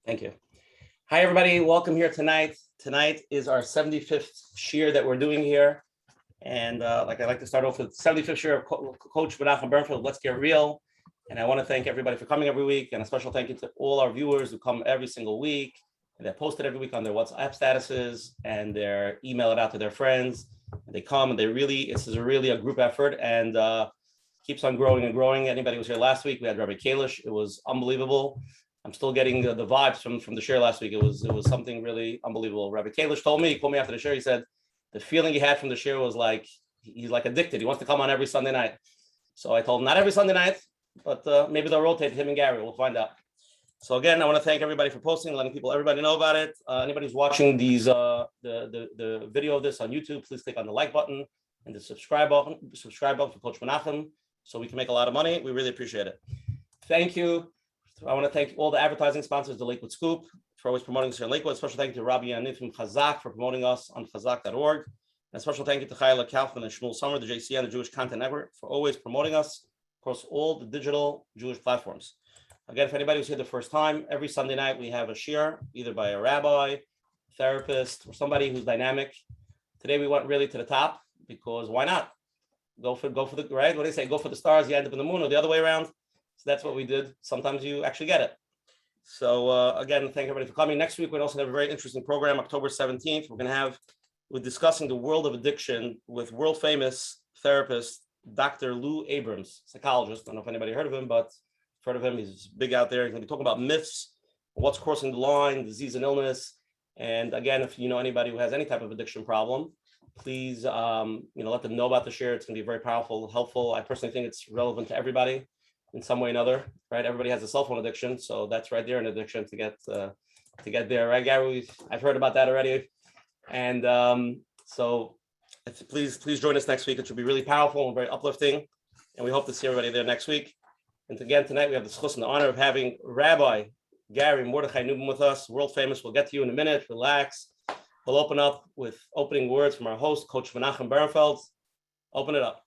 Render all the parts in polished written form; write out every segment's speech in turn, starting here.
Thank you. Hi, everybody. Welcome here tonight. Tonight is our 75th shiur that we're doing here. And I like to start off with 75th shiur of Coach Menachem Bernfeld, Let's Get Real. And I want to thank everybody for coming every week. And a special thank you to all our viewers who come every single week. And they're posted every week on their WhatsApp statuses and they're email it out to their friends. And they come and this is really a group effort and keeps on growing and growing. Anybody who was here last week, we had Rabbi Kalish. It was unbelievable. I'm still getting the vibes from the shiur last week. It was something really unbelievable. Rabbi Kalish called me after the shiur. He said the feeling he had from the shiur was like he's like addicted. He wants to come on every Sunday night. So I told him not every Sunday night, but maybe they'll rotate him and Gary. We'll find out. So again, I want to thank everybody for posting, letting everybody know about it. Anybody who's watching the video of this on YouTube, please click on the like button and the subscribe button for Coach Menachem, so we can make a lot of money. We really appreciate it. Thank you. I want to thank all the advertising sponsors, the Lakewood Scoop, for always promoting us here in Lakewood. Special thank you to Rabbi and from Chazak for promoting us on chazak.org. And special thank you to Chayla Kaufman and Shmuel Sommer, the JCN, the Jewish Content Network, for always promoting us across all the digital Jewish platforms. Again, if anybody who's here the first time, every Sunday night we have a shiur, either by a rabbi, therapist, or somebody who's dynamic. Today we went really to the top because why not? Go for the right. What do they say? Go for the stars, you end up in the moon, or the other way around. So that's what we did. Sometimes you actually get it. So again, thank everybody for coming. Next week, we're also have a very interesting program, October 17th. We're discussing the world of addiction with world famous therapist, Dr. Lou Abrams, psychologist. I don't know if anybody heard of him, but I've heard of him. He's big out there. He's going to be talking about myths, what's crossing the line, disease and illness. And again, if you know anybody who has any type of addiction problem, please let them know about the shiur. It's going to be very powerful, helpful. I personally think it's relevant to everybody in some way or another, right? Everybody has a cell phone addiction, so that's right there, an addiction to get there, right, Gary? I've heard about that already, and so please join us next week. It should be really powerful and very uplifting, and we hope to see everybody there next week. And again, tonight we have the schus and the honor of having Rabbi Gary Mordechai Newman with us, world famous. We'll get to you in a minute. Relax. We'll open up with opening words from our host, Coach Menachem Bernfeld. Open it up.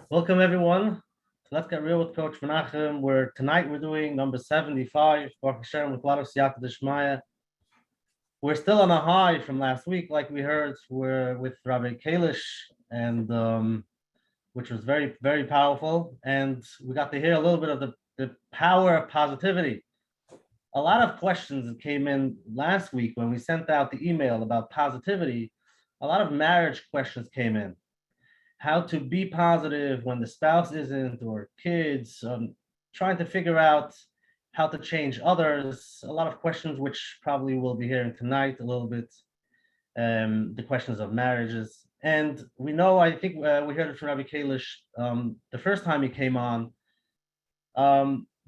Welcome, everyone. Let's Get Real with Coach Menachem. Tonight we're doing number 75, Baruch Hashem, with a lot of Siyata D'Shmaya. We're still on a high from last week, like we heard. We're with Rabbi Kalish, and which was very, very powerful. And we got to hear a little bit of the power of positivity. A lot of questions that came in last week when we sent out the email about positivity. A lot of marriage questions came in. How to be positive when the spouse isn't, or kids, trying to figure out how to change others. A lot of questions which probably we'll be hearing tonight a little bit, the questions of marriages. And we know, I think we heard it from Rabbi Kalish the first time he came on,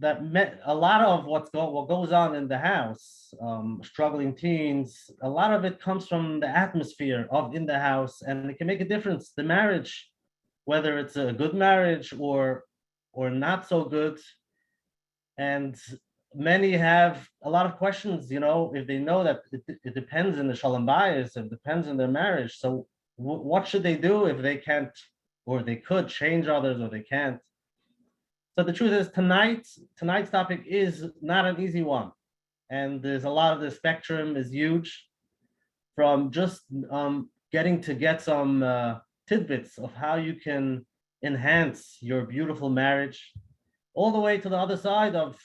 that a lot of what goes on in the house, struggling teens, a lot of it comes from the atmosphere in the house, and it can make a difference. The marriage, whether it's a good marriage or not so good, and many have a lot of questions. If they know that it depends in the shalom bayis, it depends in their marriage. So what should they do if they can't, or they could change others, or they can't? So the truth is, tonight's topic is not an easy one, and there's a lot of the spectrum is huge, from just getting to get some tidbits of how you can enhance your beautiful marriage, all the way to the other side of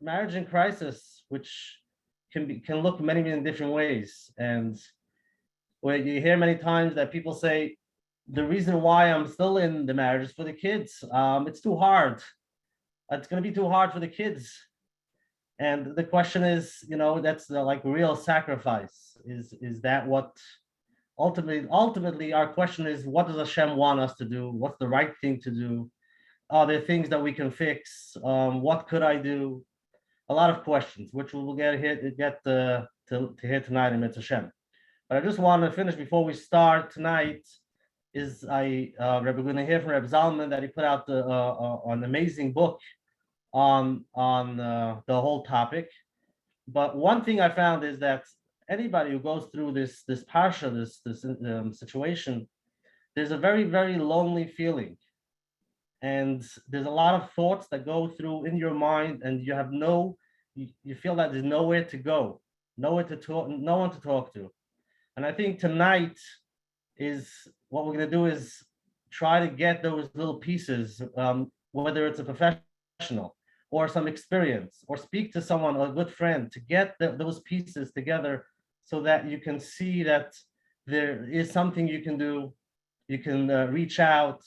marriage in crisis, which can look many, many different ways. And where you hear many times that people say, the reason why I'm still in the marriage is for the kids. It's too hard. It's going to be too hard for the kids. And the question is, that's like real sacrifice. Is that what ultimately our question is, what does Hashem want us to do? What's the right thing to do? Are there things that we can fix? What could I do? A lot of questions, which we will get to hear tonight in Mitzvah Hashem. But I just want to finish before we start tonight. We're going to hear from Reb Zalman that he put out an amazing book on the whole topic. But one thing I found is that anybody who goes through this parsha, this situation, there's a very, very lonely feeling, and there's a lot of thoughts that go through in your mind, and you have no you feel that there's nowhere to go, nowhere to talk, no one to talk to. And I think tonight is what we're going to do is try to get those little pieces, whether it's a professional or some experience, or speak to someone, or a good friend, to get those pieces together so that you can see that there is something you can do. You can reach out.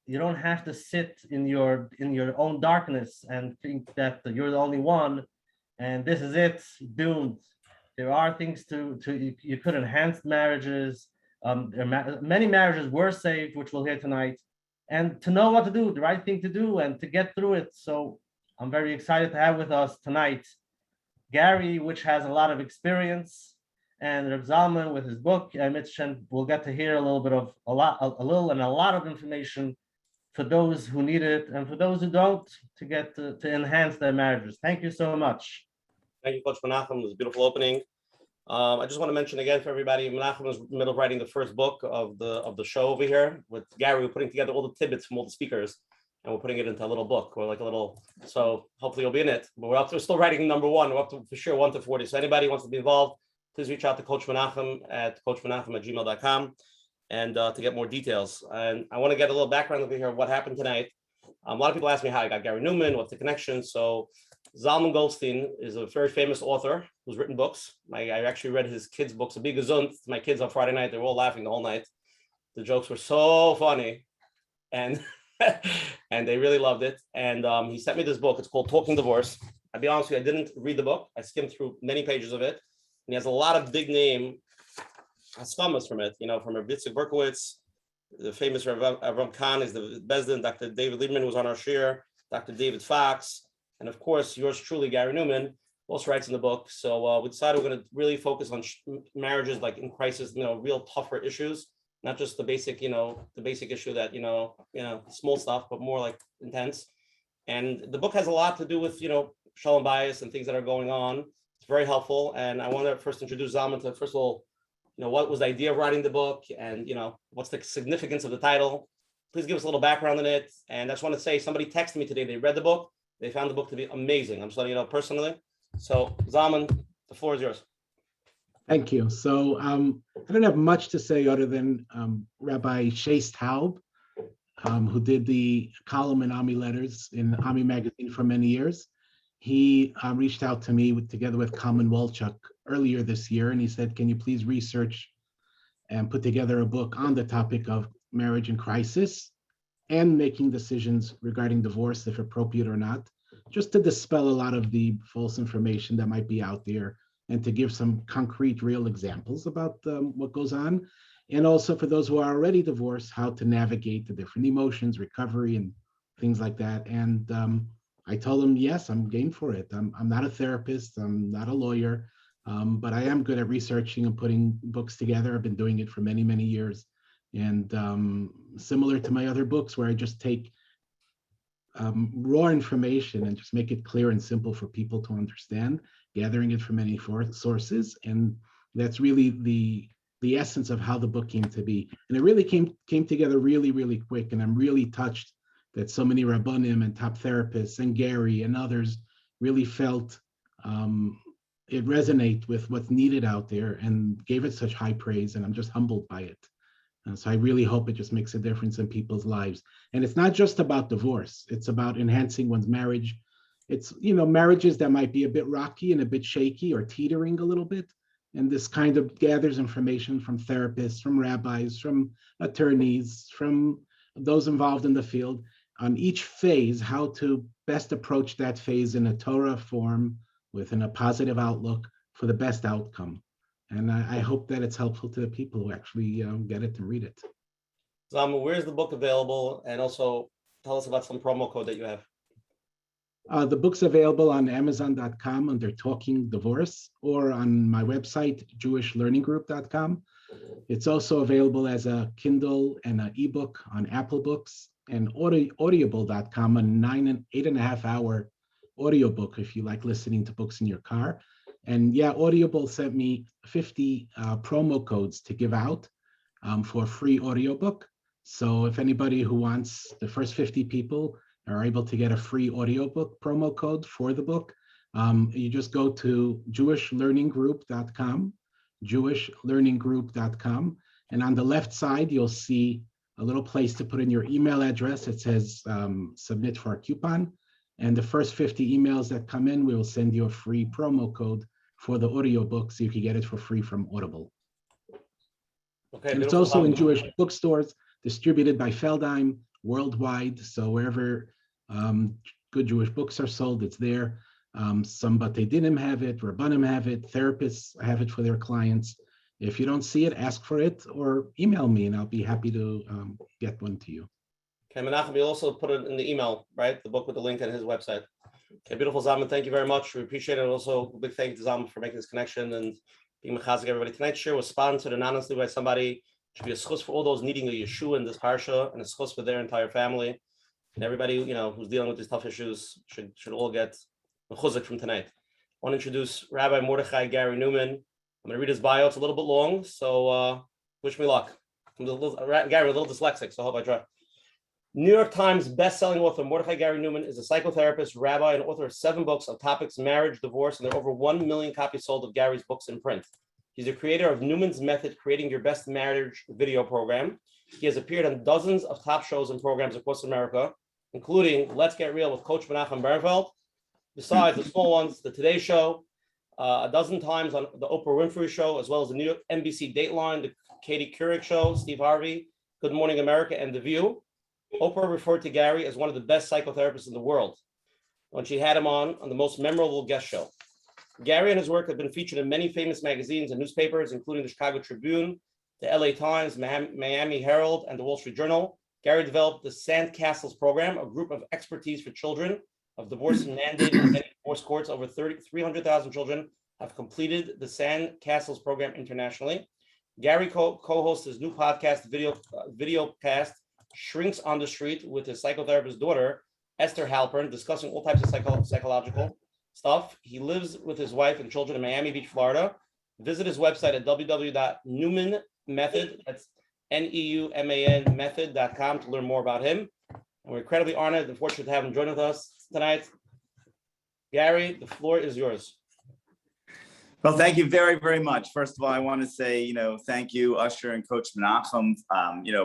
You don't have to sit in your own darkness and think that you're the only one and this is it, doomed. There are things you could enhance marriages. Many marriages were saved, which we'll hear tonight, and to know what to do, the right thing to do, and to get through it. So I'm very excited to have with us tonight Gary, which has a lot of experience, and Reb Zalman with his book, and Menachem. We'll get to hear a little bit of a lot of information for those who need it and for those who don't, to get to enhance their marriages. Thank you so much. Thank you, Coach Menachem. It was a beautiful opening. I just want to mention again for everybody, Menachem was in the middle of writing the first book of the show over here with Gary. We're putting together all the tidbits from all the speakers, and we're putting it into a little book or like a little. So hopefully you'll be in it. But we're still writing number one. We're up to for sure 1 to 40. So anybody who wants to be involved, please reach out to Coach Menachem at coachmenachem@gmail.com and to get more details. And I want to get a little background over here of what happened tonight. A lot of people ask me how I got Gary Newman, what's the connection. So Zalman Goldstein is a very famous author who's written books. I actually read his kids' books, a big gesund to my kids on Friday night. They were all laughing the whole night. The jokes were so funny, and and they really loved it. And he sent me this book. It's called Talking Divorce. I'll be honest with you, I didn't read the book. I skimmed through many pages of it. And he has a lot of big name aschamas from it, from Rabbi Berkowitz, the famous Rav Khan is the Bezdin, Dr. David Liebman, who was on our share, Dr. David Fox, and of course, yours truly, Gary Newman, also writes in the book. So we decided we're going to really focus on marriages like in crisis, real tougher issues, not just the basic, the basic issue that, small stuff, but more like intense. And the book has a lot to do with, shalom bias and things that are going on. It's very helpful. And I want to first introduce Zalman to, first of all, what was the idea of writing the book, and, what's the significance of the title? Please give us a little background on it. And I just want to say, somebody texted me today. They read the book. They found the book to be amazing. I'm just letting you know personally. So Zalman, the floor is yours. Thank you. So I don't have much to say other than Rabbi Shais Taub, who did the column in Ami Letters in Ami Magazine for many years. He reached out to me together with Kalman Walchuk earlier this year, and he said, can you please research and put together a book on the topic of marriage in crisis and making decisions regarding divorce, if appropriate or not, just to dispel a lot of the false information that might be out there and to give some concrete, real examples about what goes on. And also for those who are already divorced, how to navigate the different emotions, recovery, and things like that. And I told him, yes, I'm game for it. I'm not a therapist, I'm not a lawyer, but I am good at researching and putting books together. I've been doing it for many, many years. And similar to my other books, where I just take raw information and just make it clear and simple for people to understand, gathering it from many sources. And that's really the essence of how the book came to be. And it really came together really, really quick. And I'm really touched that so many Rabbanim and top therapists and Gary and others really felt it resonate with what's needed out there and gave it such high praise. And I'm just humbled by it. So I really hope it just makes a difference in people's lives. And it's not just about divorce. It's about enhancing one's marriage. It's, marriages that might be a bit rocky and a bit shaky or teetering a little bit. And this kind of gathers information from therapists, from rabbis, from attorneys, from those involved in the field on each phase, how to best approach that phase in a Torah form within a positive outlook for the best outcome. And I hope that it's helpful to the people who actually get it and read it. Zalman, where's the book available? And also tell us about some promo code that you have. The book's available on Amazon.com under Talking Divorce, or on my website, jewishlearninggroup.com. It's also available as a Kindle and an ebook on Apple Books, and audible.com, a 8.5 hour audiobook if you like listening to books in your car. And yeah, Audible sent me 50 promo codes to give out for a free audiobook. So if anybody who wants, the first 50 people are able to get a free audiobook promo code for the book. You just go to jewishlearninggroup.com, jewishlearninggroup.com, and on the left side, you'll see a little place to put in your email address. It says submit for a coupon. And the first 50 emails that come in, we will send you a free promo code for the audiobook so you can get it for free from Audible. Okay, and it's also in Jewish bookstores, distributed by Feldheim worldwide. So wherever good Jewish books are sold, it's there. Some Batei Dinim have it, Rabbanim have it, therapists have it for their clients. If you don't see it, ask for it or email me and I'll be happy to get one to you. Okay, Menachem, you also put it in the email, right? The book with the link on his website. Okay, beautiful, Zalman. Thank you very much. We appreciate it. Also, a big thank you to Zalman for making this connection and being mechazik everybody. Tonight's share was sponsored anonymously by somebody. It should be a schus for all those needing a Yeshua in this parsha and a schus for their entire family. And everybody, who's dealing with these tough issues should all get mechuzik from tonight. I want to introduce Rabbi Mordechai Gary Newman. I'm going to read his bio. It's a little bit long, so wish me luck. Gary, a little dyslexic, so I hope I try. New York Times best-selling author Mordechai Gary Newman is a psychotherapist, rabbi, and author of 7 books on topics marriage, divorce, and there are over 1 million copies sold of Gary's books in print. He's the creator of Newman's Method, Creating Your Best Marriage video program. He has appeared on dozens of top shows and programs across America, including Let's Get Real with Coach Menachem Bernfeld. Besides the small ones, the Today Show, a dozen times on the Oprah Winfrey Show, as well as the New York NBC Dateline, the Katie Couric Show, Steve Harvey, Good Morning America, and The View. Oprah referred to Gary as one of the best psychotherapists in the world when she had him on the most memorable guest show. Gary and his work have been featured in many famous magazines and newspapers, including the Chicago Tribune, the LA Times, Miami Herald, and the Wall Street Journal. Gary developed the Sandcastles program, a group of expertise for children of divorce and mandated in many divorce courts. Over 300,000 children have completed the Sandcastles program internationally. Gary co-hosts his new podcast, Videocast, Shrinks on the Street, with his psychotherapist daughter, Esther Halpern, discussing all types of psychological stuff. He lives with his wife and children in Miami Beach, Florida. Visit his website at www.newmanmethod, that's Neuman method.com to learn more about him. And we're incredibly honored and fortunate to have him join with us tonight. Gary, the floor is yours. Well, thank you very, very much. First of all, I want to say, thank you, Usher and Coach Menachem,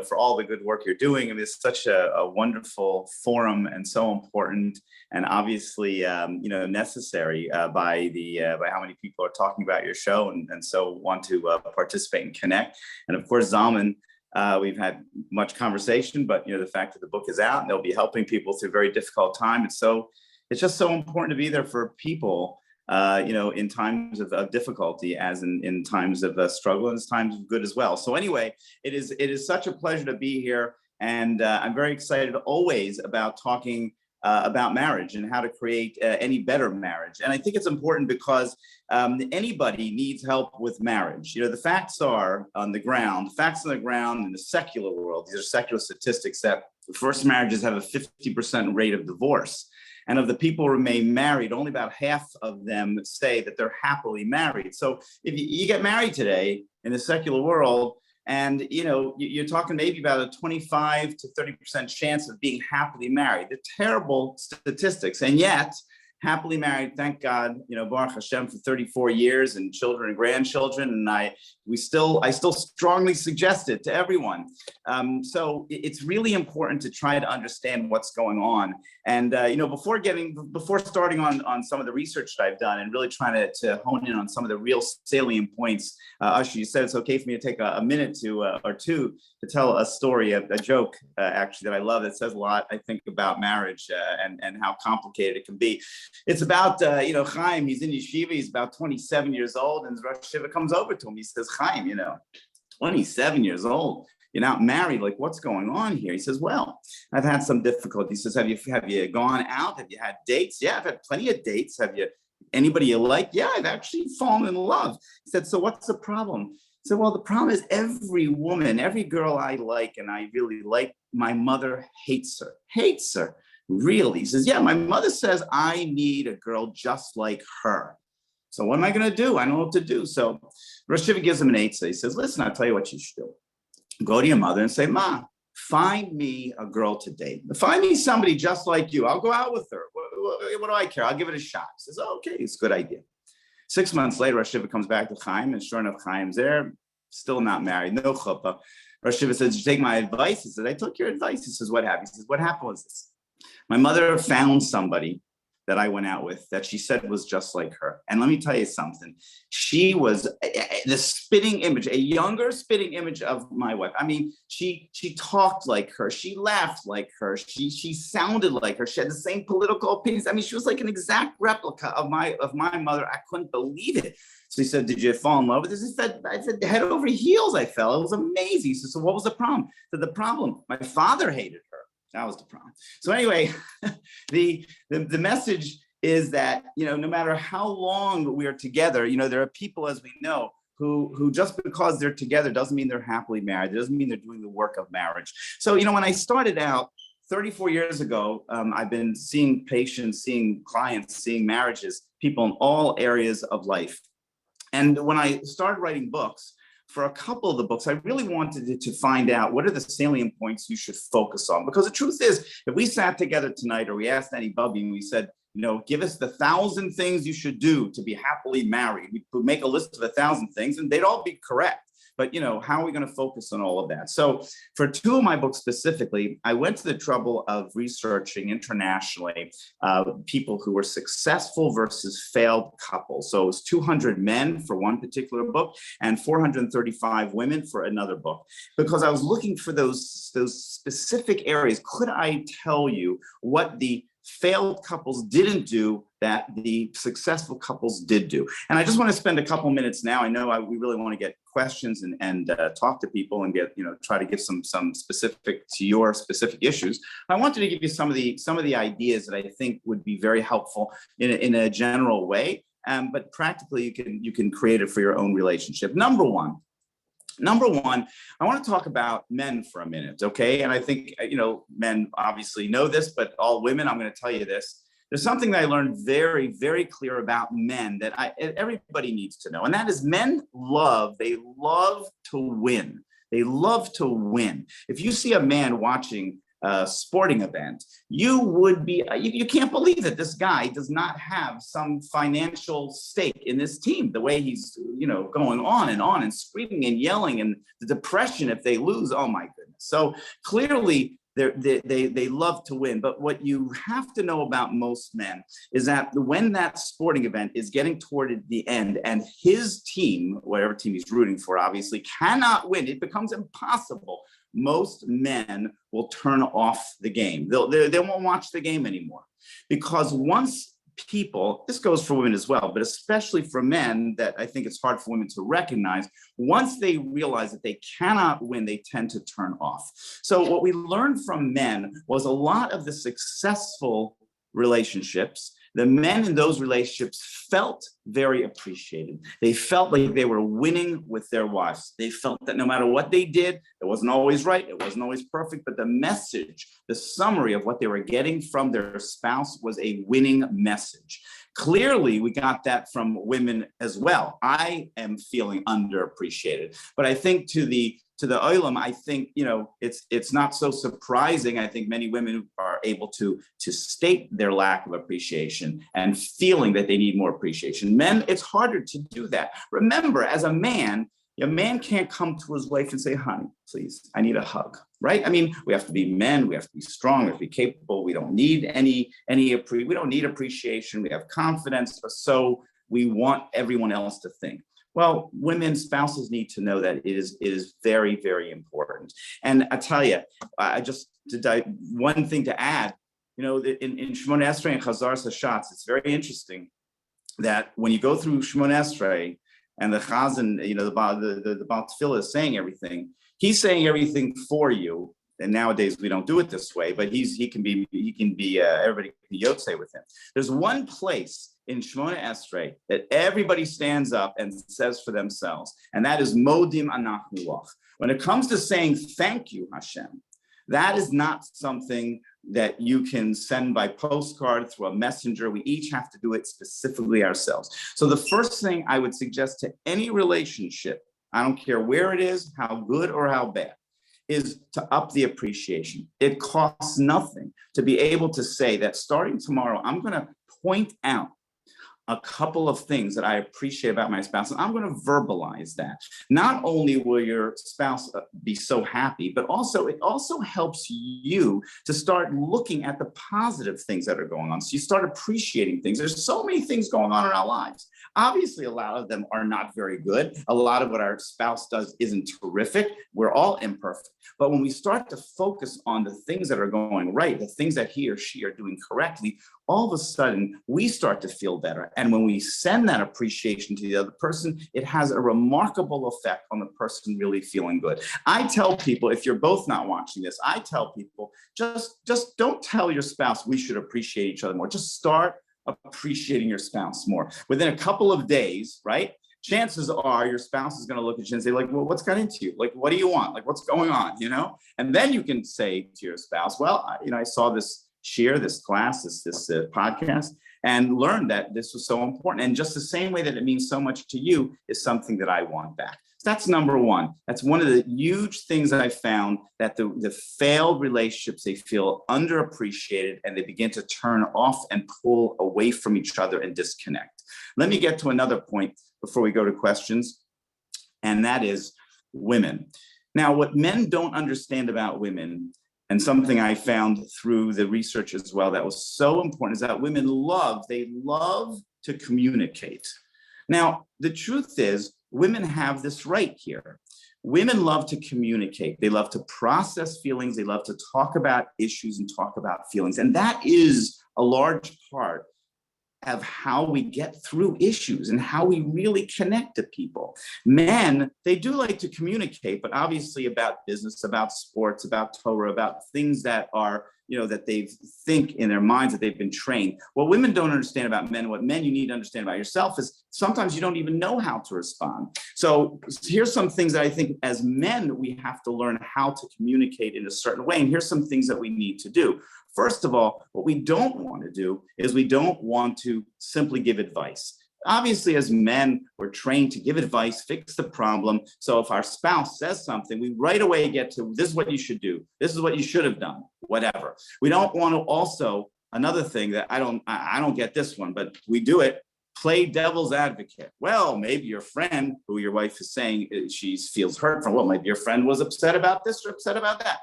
for all the good work you're doing. I mean, it's such a wonderful forum and so important, and obviously, necessary by how many people are talking about your show and so want to participate and connect. And of course, Zalman, we've had much conversation, but the fact that the book is out and they'll be helping people through a very difficult time. It's just so important to be there for people. In times of difficulty, as in times of struggle, and times of good as well. So anyway, it is such a pleasure to be here, and I'm very excited always about talking about marriage and how to create any better marriage. And I think it's important because anybody needs help with marriage. The facts are on the ground. The facts on the ground in the secular world. These are secular statistics that first marriages have a 50% rate of divorce. And of the people who remain married, only about half of them say that they're happily married. So if you get married today in the secular world, and you're talking maybe about a 25 to 30% chance of being happily married. They're terrible statistics, and yet happily married, thank God, Baruch Hashem, for 34 years, and children and grandchildren, and I still strongly suggest it to everyone. So it's really important to try to understand what's going on. And before starting on some of the research that I've done and really trying to hone in on some of the real salient points, Usher, you said it's okay for me to take a minute or two to tell a story, a joke actually that I love that says a lot, I think, about marriage and how complicated it can be. It's about, Chaim, he's in yeshiva, he's about 27 years old, and Rosh Yeshiva comes over to him. He says, Chaim, 27 years old, you're not married, like what's going on here? He says, well, I've had some difficulty. He says, have you gone out? Have you had dates? Yeah, I've had plenty of dates. Have you, anybody you like? Yeah, I've actually fallen in love. He said, so what's the problem? He said, well, the problem is every woman, every girl I like and I really like, my mother hates her. Really? He says, yeah, my mother says I need a girl just like her. So what am I going to do? I don't know what to do. So Rosh Yeshiva gives him an eitzah. He says, listen, I'll tell you what you should do. Go to your mother and say, Ma, find me a girl to date. Find me somebody just like you. I'll go out with her. What do I care? I'll give it a shot. He says, oh, okay, it's a good idea. 6 months later, Rosh Shiva comes back to Chaim, and sure enough, Chaim's there, still not married, no chuppah. Rosh Shiva says, did you take my advice? He said, I took your advice. He says, what happened? He says, what happened was this. My mother found somebody that I went out with that she said was just like her. And let me tell you something. She was the spitting image, a younger spitting image of my wife. I mean, she talked like her. She laughed like her. She sounded like her. She had the same political opinions. I mean, she was like an exact replica of my mother. I couldn't believe it. So he said, did you fall in love with this? I said, head over heels I fell. It was amazing. He said, so what was the problem? I said, the problem, my father hated her. That was the problem. So anyway, the message is that, no matter how long we are together, there are people, as we know, who just because they're together doesn't mean they're happily married. It doesn't mean they're doing the work of marriage. So, when I started out 34 years ago, I've been seeing patients, seeing clients, seeing marriages, people in all areas of life. And when I started writing books, for a couple of the books, I really wanted to find out what are the salient points you should focus on. Because the truth is, if we sat together tonight or we asked anybody and we said, give us the 1,000 things you should do to be happily married, we could make a list of 1,000 things and they'd all be correct. But, how are we going to focus on all of that? So for two of my books specifically, I went to the trouble of researching internationally people who were successful versus failed couples. So it was 200 men for one particular book and 435 women for another book, because I was looking for those specific areas. Could I tell you what the failed couples didn't do that the successful couples did do? And I just want to spend a couple minutes now. I know we really want to get questions and talk to people and get, try to give some specific to your specific issues. I wanted to give you some of the ideas that I think would be very helpful in a general way, but practically you can create it for your own relationship. Number one, I want to talk about men for a minute, okay? And I think, men obviously know this, but all women, I'm going to tell you this. There's something that I learned very, very clear about men that everybody needs to know. And that is men love to win. They love to win. If you see a man watching a sporting event, you can't believe that this guy does not have some financial stake in this team, the way he's, going on and screaming and yelling, and the depression if they lose. Oh my goodness. So clearly they love to win. But what you have to know about most men is that when that sporting event is getting toward the end and his team, whatever team he's rooting for, obviously cannot win, it becomes impossible. Most men will turn off the game. They won't watch the game anymore, because once people, this goes for women as well, but especially for men, that I think it's hard for women to recognize, once they realize that they cannot win, they tend to turn off. So what we learned from men was a lot of the successful relationships, the men in those relationships felt very appreciated. They felt like they were winning with their wives. They felt that no matter what they did, it wasn't always right, it wasn't always perfect, but the message, the summary of what they were getting from their spouse was a winning message. Clearly, we got that from women as well. I am feeling underappreciated, but I think to the olam, I think, it's not so surprising. I think many women are able to state their lack of appreciation and feeling that they need more appreciation. Men, it's harder to do that. Remember, as a man can't come to his wife and say, honey, please, I need a hug, right? I mean, we have to be men, we have to be strong, we have to be capable. We don't need we don't need appreciation. We have confidence, so we want everyone else to think. Well, women, spouses need to know that it is very, very important. And I tell you, one thing to add, in Shemona Esrei and Chazar Hashatz, it's very interesting that when you go through Shemona Esrei and the Chazan, the Baal Tefillah is saying everything, he's saying everything for you. And nowadays we don't do it this way, but he can be everybody can be Yotzei with him. There's one place in Shemona Esrei that everybody stands up and says for themselves, and that is Modim Anachnu Lach. When it comes to saying thank you, Hashem, that is not something that you can send by postcard through a messenger. We each have to do it specifically ourselves. So the first thing I would suggest to any relationship, I don't care where it is, how good or how bad, is to up the appreciation. It costs nothing to be able to say that starting tomorrow, I'm going to point out a couple of things that I appreciate about my spouse, and I'm going to verbalize that. Not only will your spouse be so happy, but also it also helps you to start looking at the positive things that are going on. So you start appreciating things. There's so many things going on in our lives. Obviously, a lot of them are not very good. A lot of what our spouse does isn't terrific. We're all imperfect. But when we start to focus on the things that are going right, the things that he or she are doing correctly, all of a sudden we start to feel better. And when we send that appreciation to the other person, it has a remarkable effect on the person really feeling good. I tell people, if you're both not watching this, I tell people, just don't tell your spouse we should appreciate each other more. Just start appreciating your spouse more. Within a couple of days, right? Chances are your spouse is going to look at you and say, like, well, what's got into you? Like, what do you want? Like, what's going on? You know? And then you can say to your spouse, well, I saw this share, this class, this podcast, and learned that this was so important. And just the same way that it means so much to you is something that I want back. So that's number one. That's one of the huge things that I found, that the failed relationships, they feel underappreciated and they begin to turn off and pull away from each other and disconnect. Let me get to another point before we go to questions, and that is women. Now, what men don't understand about women, and something I found through the research as well that was so important, is that women love to communicate. Now, the truth is, women have this right here. Women love to communicate. They love to process feelings. They love to talk about issues and talk about feelings. And that is a large part of how we get through issues and how we really connect to people. Men, they do like to communicate, but obviously about business, about sports, about Torah, about things that are, that they think in their minds that they've been trained. What women don't understand about men, what men you need to understand about yourself is sometimes you don't even know how to respond. So here's some things that I think as men, we have to learn how to communicate in a certain way. And here's some things that we need to do. First of all, what we don't want to do is we don't want to simply give advice. Obviously, as men, we're trained to give advice, fix the problem. So if our spouse says something, we right away get to, this is what you should do. This is what you should have done, whatever. We don't want to also, another thing that I don't get this one, but we do it, play devil's advocate. Well, maybe your friend, who your wife is saying she feels hurt from, well, maybe your friend was upset about this or upset about that.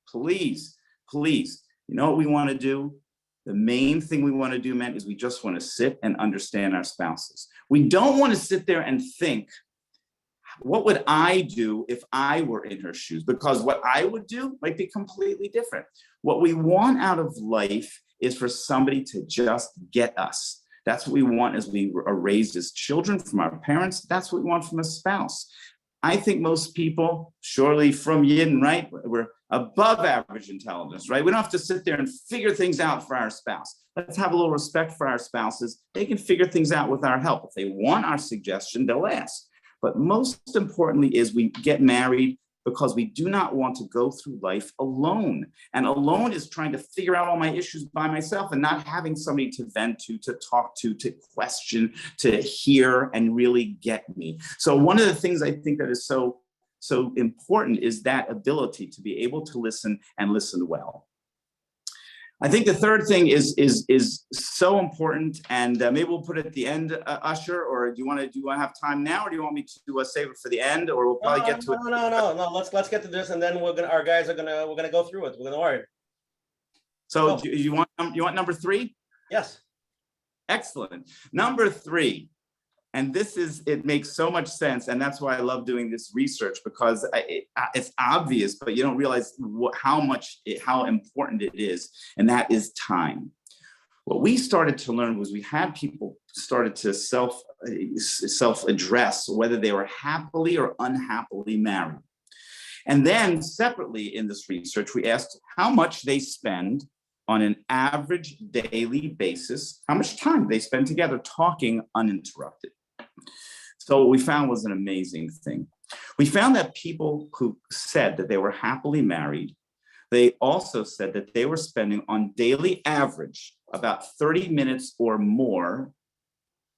Please, you know what we want to do? The main thing we want to do, men, is we just want to sit and understand our spouses. We don't want to sit there and think, what would I do if I were in her shoes? Because what I would do might be completely different. What we want out of life is for somebody to just get us. That's what we want as we are raised as children from our parents. That's what we want from a spouse. I think most people, surely from Yin, right? We're above average intelligence, right? We don't have to sit there and figure things out for our spouse. Let's have a little respect for our spouses. They can figure things out with our help. If they want our suggestion, they'll ask. But most importantly is we get married because we do not want to go through life alone. And alone is trying to figure out all my issues by myself and not having somebody to vent to talk to question, to hear and really get me. So one of the things I think that is so important is that ability to be able to listen and listen well. I think the third thing is so important, and maybe we'll put it at the end, Usher, or do you want to have time now, or do you want me to save it for the end, or we'll probably get to it? No. Let's get to this, and then we're gonna go through it. We're gonna worry. So you want number 3? Yes. Excellent. Number 3. And it makes so much sense. And that's why I love doing this research, because it's obvious, but you don't realize how important it is. And that is time. What we started to learn was we had people started to self-address whether they were happily or unhappily married. And then separately in this research, we asked how much they spend on an average daily basis, how much time they spend together talking uninterrupted. So what we found was an amazing thing. We found that people who said that they were happily married, they also said that they were spending on daily average about 30 minutes or more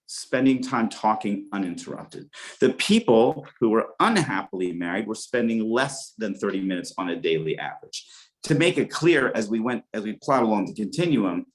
spending time talking uninterrupted. The people who were unhappily married were spending less than 30 minutes on a daily average. To make it clear, as we plot along the continuum,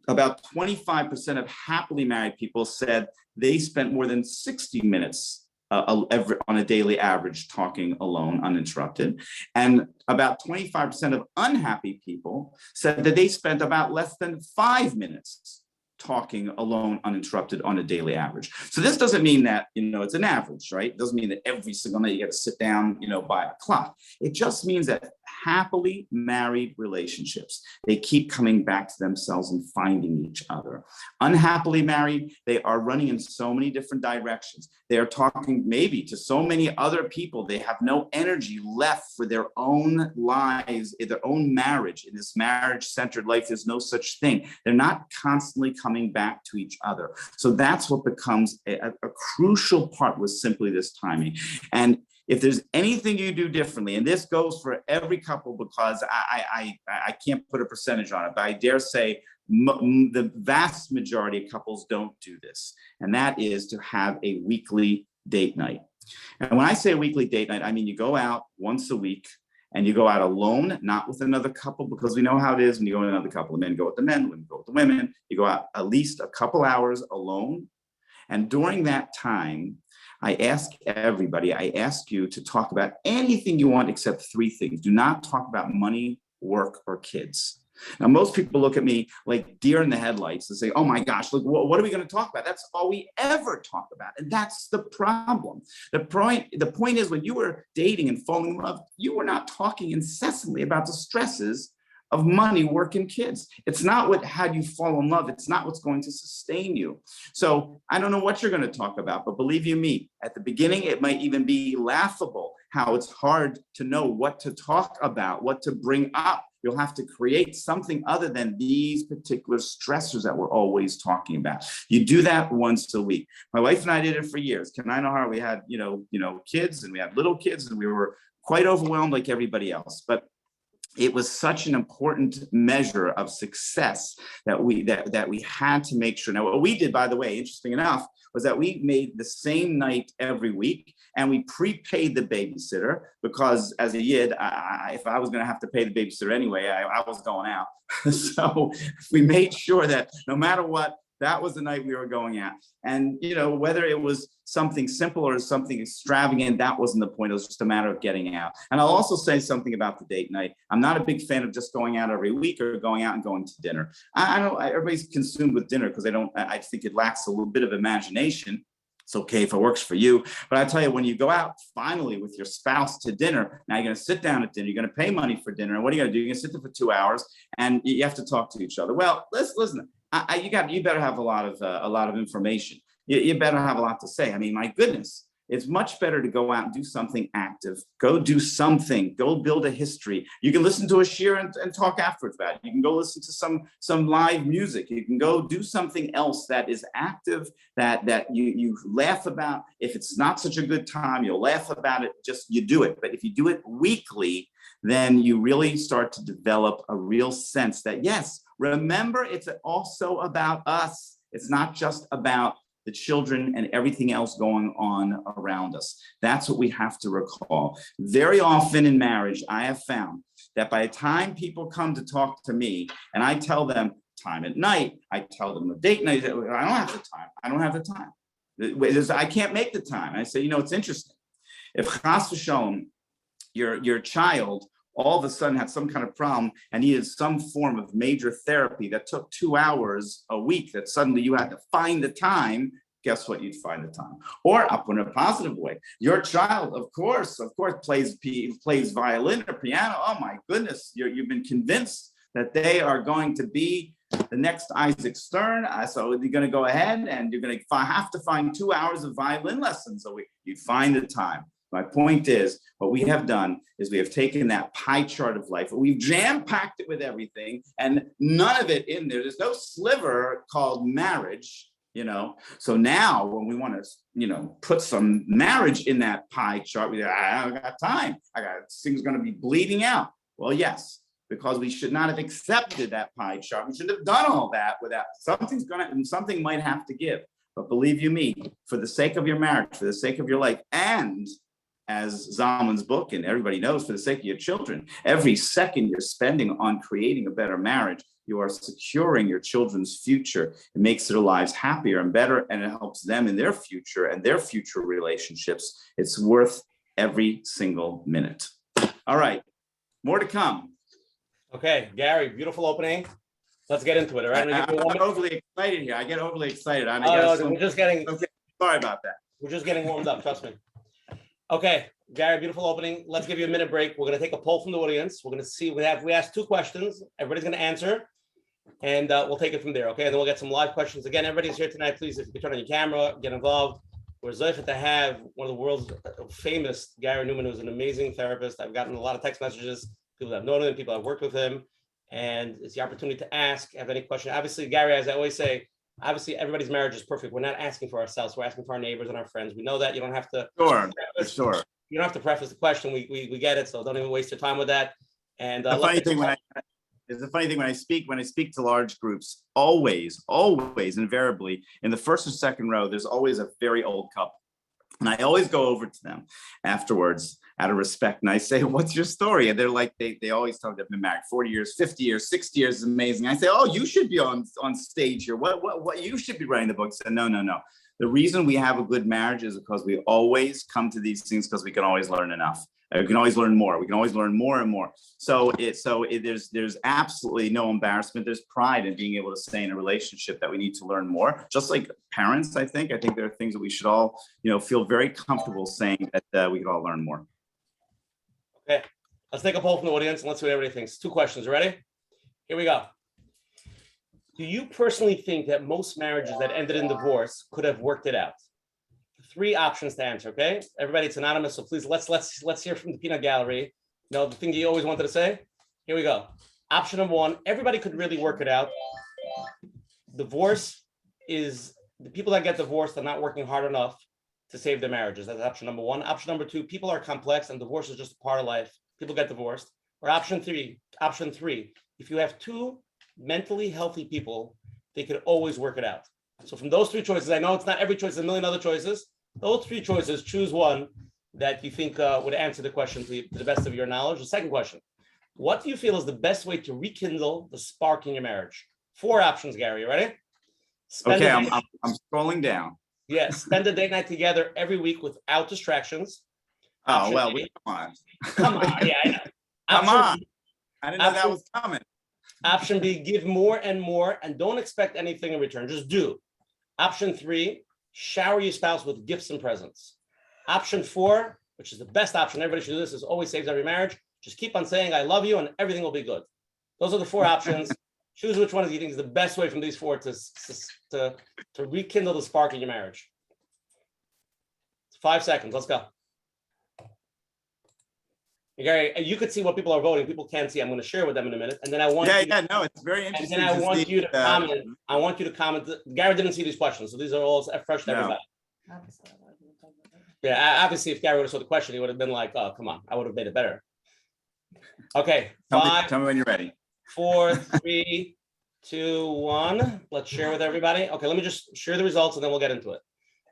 about 25% of happily married people said they spent more than 60 minutes on a daily average talking alone, uninterrupted. And about 25% of unhappy people said that they spent about less than 5 minutes talking alone, uninterrupted on a daily average. So this doesn't mean that, it's an average, right? It doesn't mean that every single night you got to sit down, by a clock. It just means that happily married relationships, they keep coming back to themselves and finding each other. Unhappily married, they are running in so many different directions. They are talking maybe to so many other people. They have no energy left for their own lives, their own marriage. In this marriage-centered life, there's no such thing. They're not constantly coming back to each other. So that's what becomes a crucial part, was simply this timing. And if there's anything you do differently, and this goes for every couple, because I can't put a percentage on it, but I dare say the vast majority of couples don't do this, and that is to have a weekly date night. And when I say a weekly date night, I mean you go out once a week, and you go out alone, not with another couple, because we know how it is when you go with another couple. The men go with the men, women go with the women. You go out at least a couple hours alone. And during that time, I ask you to talk about anything you want except 3 things. Do not talk about money, work, or kids. Now, most people look at me like deer in the headlights and say, oh my gosh, look, what are we going to talk about? That's all we ever talk about. And that's the problem. The point is, when you were dating and falling in love, you were not talking incessantly about the stresses of money, work, and kids. It's not what had you fall in love. It's not what's going to sustain you. So I don't know what you're going to talk about, but believe you me, at the beginning, it might even be laughable how it's hard to know what to talk about, what to bring up. You'll have to create something other than these particular stressors that we're always talking about. You do that once a week. My wife and I did it for years. Can I know how we had, kids, and we had little kids, and we were quite overwhelmed like everybody else. But it was such an important measure of success that we had to make sure. Now, what we did, by the way, interesting enough, was that we made the same night every week, and we prepaid the babysitter, because as a yid, if I was going to have to pay the babysitter anyway, I was going out. So we made sure that no matter what, that was the night we were going at. And, whether it was something simple or something extravagant, that wasn't the point. It was just a matter of getting out. And I'll also say something about the date night. I'm not a big fan of just going out every week or going out and going to dinner. I don't, everybody's consumed with dinner because I think it lacks a little bit of imagination. It's okay if it works for you. But I tell you, when you go out finally with your spouse to dinner, now you're going to sit down at dinner, you're going to pay money for dinner. And what are you going to do? You're going to sit there for 2 hours and you have to talk to each other. Well, listen, you better have a lot of information. You better have a lot to say. I mean, my goodness, it's much better to go out and do something active. Go do something. Go build a history. You can listen to a shir and talk afterwards about it. You can go listen to some live music. You can go do something else that is active, that you laugh about. If it's not such a good time, you'll laugh about it. Just you do it. But if you do it weekly, then you really start to develop a real sense that, yes, remember, it's also about us. It's not just about the children and everything else going on around us. That's what we have to recall. Very often in marriage, I have found that by the time people come to talk to me and I tell them time at night, I tell them the date night, I don't have the time. I don't have the time. I can't make the time. I say, it's interesting. If chas v'shalom, your child all of a sudden had some kind of problem and needed some form of major therapy that took 2 hours a week, that suddenly you had to find the time, guess what? You'd find the time. Or up in a positive way, your child, of course, plays violin or piano. Oh my goodness, you've been convinced that they are going to be the next Isaac Stern. So you're going to go ahead and you're going to have to find 2 hours of violin lessons a week. You'd find the time. My point is, what we have done is we have taken that pie chart of life, we've jam-packed it with everything, and none of it in there. There's no sliver called marriage, So now when we want to, put some marriage in that pie chart, we say, I haven't got time. Things going to be bleeding out. Well, yes, because we should not have accepted that pie chart. We shouldn't have done all that without something might have to give. But believe you me, for the sake of your marriage, for the sake of your life, and as Zalman's book and everybody knows, for the sake of your children, every second you're spending on creating a better marriage, you are securing your children's future. It makes their lives happier and better, and it helps them in their future and their future relationships. It's worth every single minute. All right, more to come. Okay, Gary, beautiful opening. Let's get into it. All right, I'm overly excited here. I get overly excited. we're just getting. Okay, sorry about that. We're just getting warmed up. Trust me. Okay, Gary, beautiful opening. Let's give you a minute break. We're going to take a poll from the audience. We're going to see. We asked 2 questions. Everybody's going to answer, and we'll take it from there. Okay, and then we'll get some live questions. Again, everybody's here tonight. Please, if you could turn on your camera, get involved. We're zeichet to have one of the world's famous Gary Newman, who's an amazing therapist. I've gotten a lot of text messages. People that have known him, people that have worked with him, and it's the opportunity to ask, have any question. Obviously, Gary, as I always say, obviously everybody's marriage is perfect. We're not asking for ourselves. We're asking for our neighbors and our friends. We know that. You don't have to. Sure. You don't have to preface the question. We get it. So don't even waste your time with that. And the funny thing when I speak to large groups, always, invariably, in the first or second row, there's always a very old couple. And I always go over to them afterwards out of respect. And I say, what's your story? And they're like, they always tell me they've been married 40 years, 50 years, 60 years is amazing. I say, oh, you should be on stage here. What you should be writing the books. And no. The reason we have a good marriage is because we always come to these things because we can always learn enough. We can always learn more. We can always learn more and more. So there's absolutely no embarrassment. There's pride in being able to say in a relationship that we need to learn more. Just like parents, I think there are things that we should all, feel very comfortable saying that we could all learn more. Okay, let's take a poll from the audience and let's see what everybody thinks. 2 questions. Ready? Here we go. Do you personally think that most marriages that ended in divorce could have worked it out? 3 options to answer. Okay, everybody, it's anonymous, so please let's hear from the peanut gallery. The thing you always wanted to say. Here we go. Option number 1: everybody could really work it out. Divorce is the people that get divorced are not working hard enough to save their marriages. That's option number 1. Option number 2: people are complex and divorce is just a part of life. People get divorced. Or option three: if you have 2 mentally healthy people, they could always work it out. So from those 3 choices, I know it's not every choice, there's a million other choices. Those 3 choices, choose one that you think would answer the question to the best of your knowledge. The second question: what do you feel is the best way to rekindle the spark in your marriage? 4 options, Gary. You ready? Okay, I'm scrolling down. Yes, spend a date night together every week without distractions. Oh, well, come on. Yeah, I know. Come on. I didn't know that was coming. Option B: give more and more and don't expect anything in return. Just do. Option 3: shower your spouse with gifts and presents. Option 4, which is the best option, everybody should do this, is always saves every marriage. Just keep on saying, I love you, and everything will be good. Those are the 4 options. Choose which one you think is the best way from these 4 to rekindle the spark in your marriage. 5 seconds. Let's go. Gary, you could see what people are voting. People can't see. I'm going to share with them in a minute, and then I want it's very interesting. And then I want you to comment. I want you to comment. Gary didn't see these questions, so these are all fresh to everybody. Yeah, obviously, if Gary would have saw the question, he would have been like, "Oh, come on, I would have made it better." Okay, tell me when you're ready. 4, 3, 2, 1. Let's share with everybody. Okay, let me just share the results, and then we'll get into it.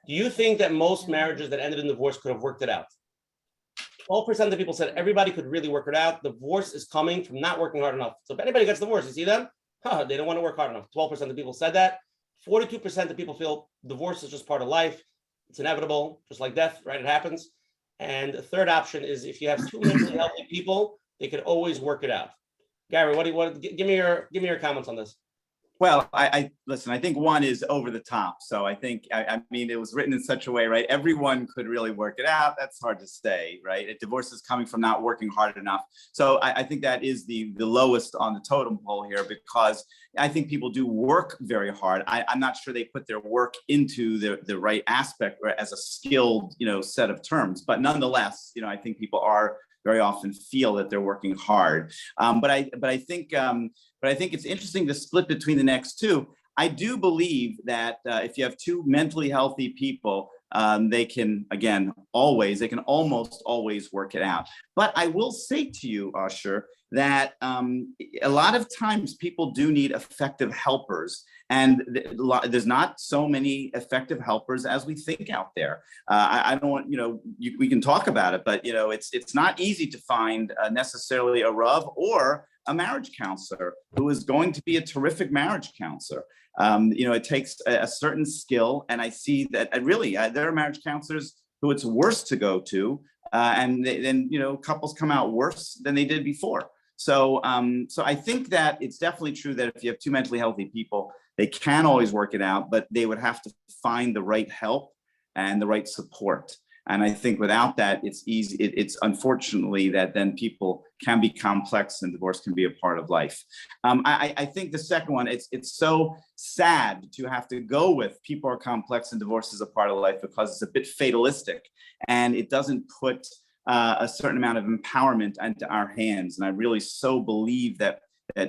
Do you think that most marriages that ended in divorce could have worked it out? 12% of the people said everybody could really work it out. Divorce is coming from not working hard enough. So if anybody gets divorced, you see them? They don't want to work hard enough. 12% of people said that. 42% of people feel divorce is just part of life. It's inevitable, just like death, right? It happens. And the third option is if you have 2 mentally healthy people, they could always work it out. Gary, give me your comments on this. Well, I listen, I think 1 is over the top. So I think, I mean, it was written in such a way, right? Everyone could really work it out. That's hard to say, right? Divorce is coming from not working hard enough. So I think that is the lowest on the totem pole here, because I think people do work very hard. I'm not sure they put their work into the right aspect or as a skilled, set of terms. But nonetheless, I think people are very often feel that they're working hard. But I think it's interesting to split between the next 2. I do believe that if you have 2 mentally healthy people, they can almost always work it out. But I will say to you, Usher, that a lot of times people do need effective helpers, and there's not so many effective helpers as we think out there. I don't want, we can talk about it, but it's not easy to find necessarily a Rav or a marriage counselor who is going to be a terrific marriage counselor. It takes a certain skill, and I see that really there are marriage counselors who it's worse to go to, and then couples come out worse than they did before. So I think that it's definitely true that if you have two mentally healthy people, they can always work it out, but they would have to find the right help and the right support. And I think without that, it's easy. It's unfortunately that then people can be complex and divorce can be a part of life. I think the second one, it's so sad to have to go with people are complex and divorce is a part of life because it's a bit fatalistic and it doesn't put a certain amount of empowerment into our hands. And I really so believe that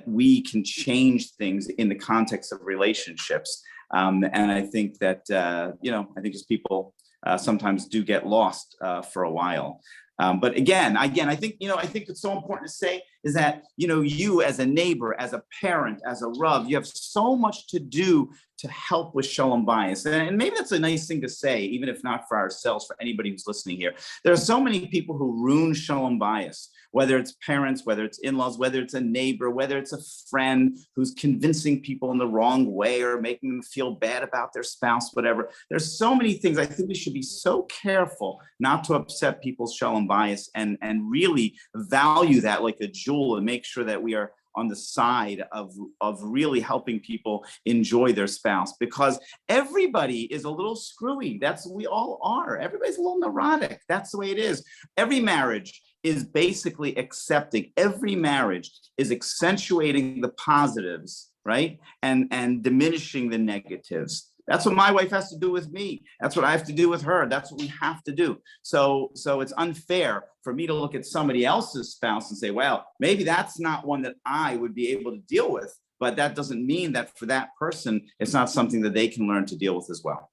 we can change things in the context of relationships. And I think that, I think just people sometimes do get lost for a while. But again, I think it's so important to say is that, you as a neighbor, as a parent, as a Rav, you have so much to do to help with Shalom Bayis. And maybe that's a nice thing to say, even if not for ourselves, for anybody who's listening here. There are so many people who ruin Shalom Bayis, whether it's parents, whether it's in-laws, whether it's a neighbor, whether it's a friend who's convincing people in the wrong way or making them feel bad about their spouse, whatever. There's so many things. I think we should be so careful not to upset people's Shalom Bayis and really value that like a jewel and make sure that we are on the side of really helping people enjoy their spouse, because everybody is a little screwy. That's what we all are. Everybody's a little neurotic. That's the way it is. Every marriage is basically accepting. Every marriage is accentuating the positives, right? And diminishing the negatives. That's what my wife has to do with me. That's what I have to do with her. That's what we have to do. So it's unfair for me to look at somebody else's spouse and say, well, maybe that's not one that I would be able to deal with. But that doesn't mean that for that person, it's not something that they can learn to deal with as well.